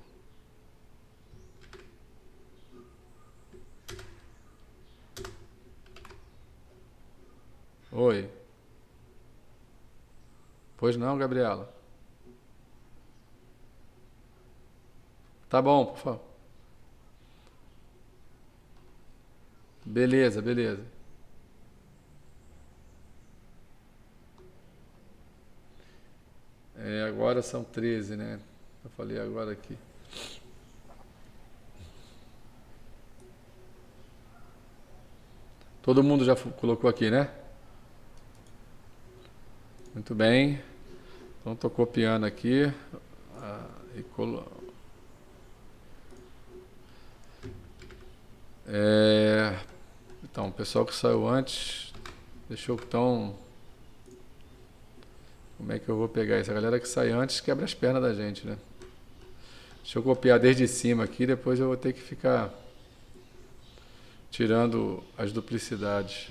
Oi. Pois não, Gabriela? Tá bom, por favor. Beleza, beleza. Agora são 13, né? Eu falei agora aqui. Todo mundo já colocou aqui, né? Muito bem. Então estou copiando aqui. Então, o pessoal que saiu antes, deixou que estão. Como é que eu vou pegar isso? A galera que sai antes quebra as pernas da gente, né? Deixa eu copiar desde cima aqui, depois eu vou ter que ficar tirando as duplicidades.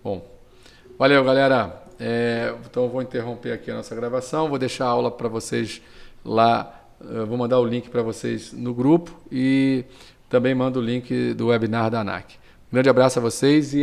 Bom, valeu, galera. Então eu vou interromper aqui a nossa gravação, vou deixar a aula para vocês lá, vou mandar o link para vocês no grupo e também mando o link do webinar da ANAC. Um grande abraço a vocês e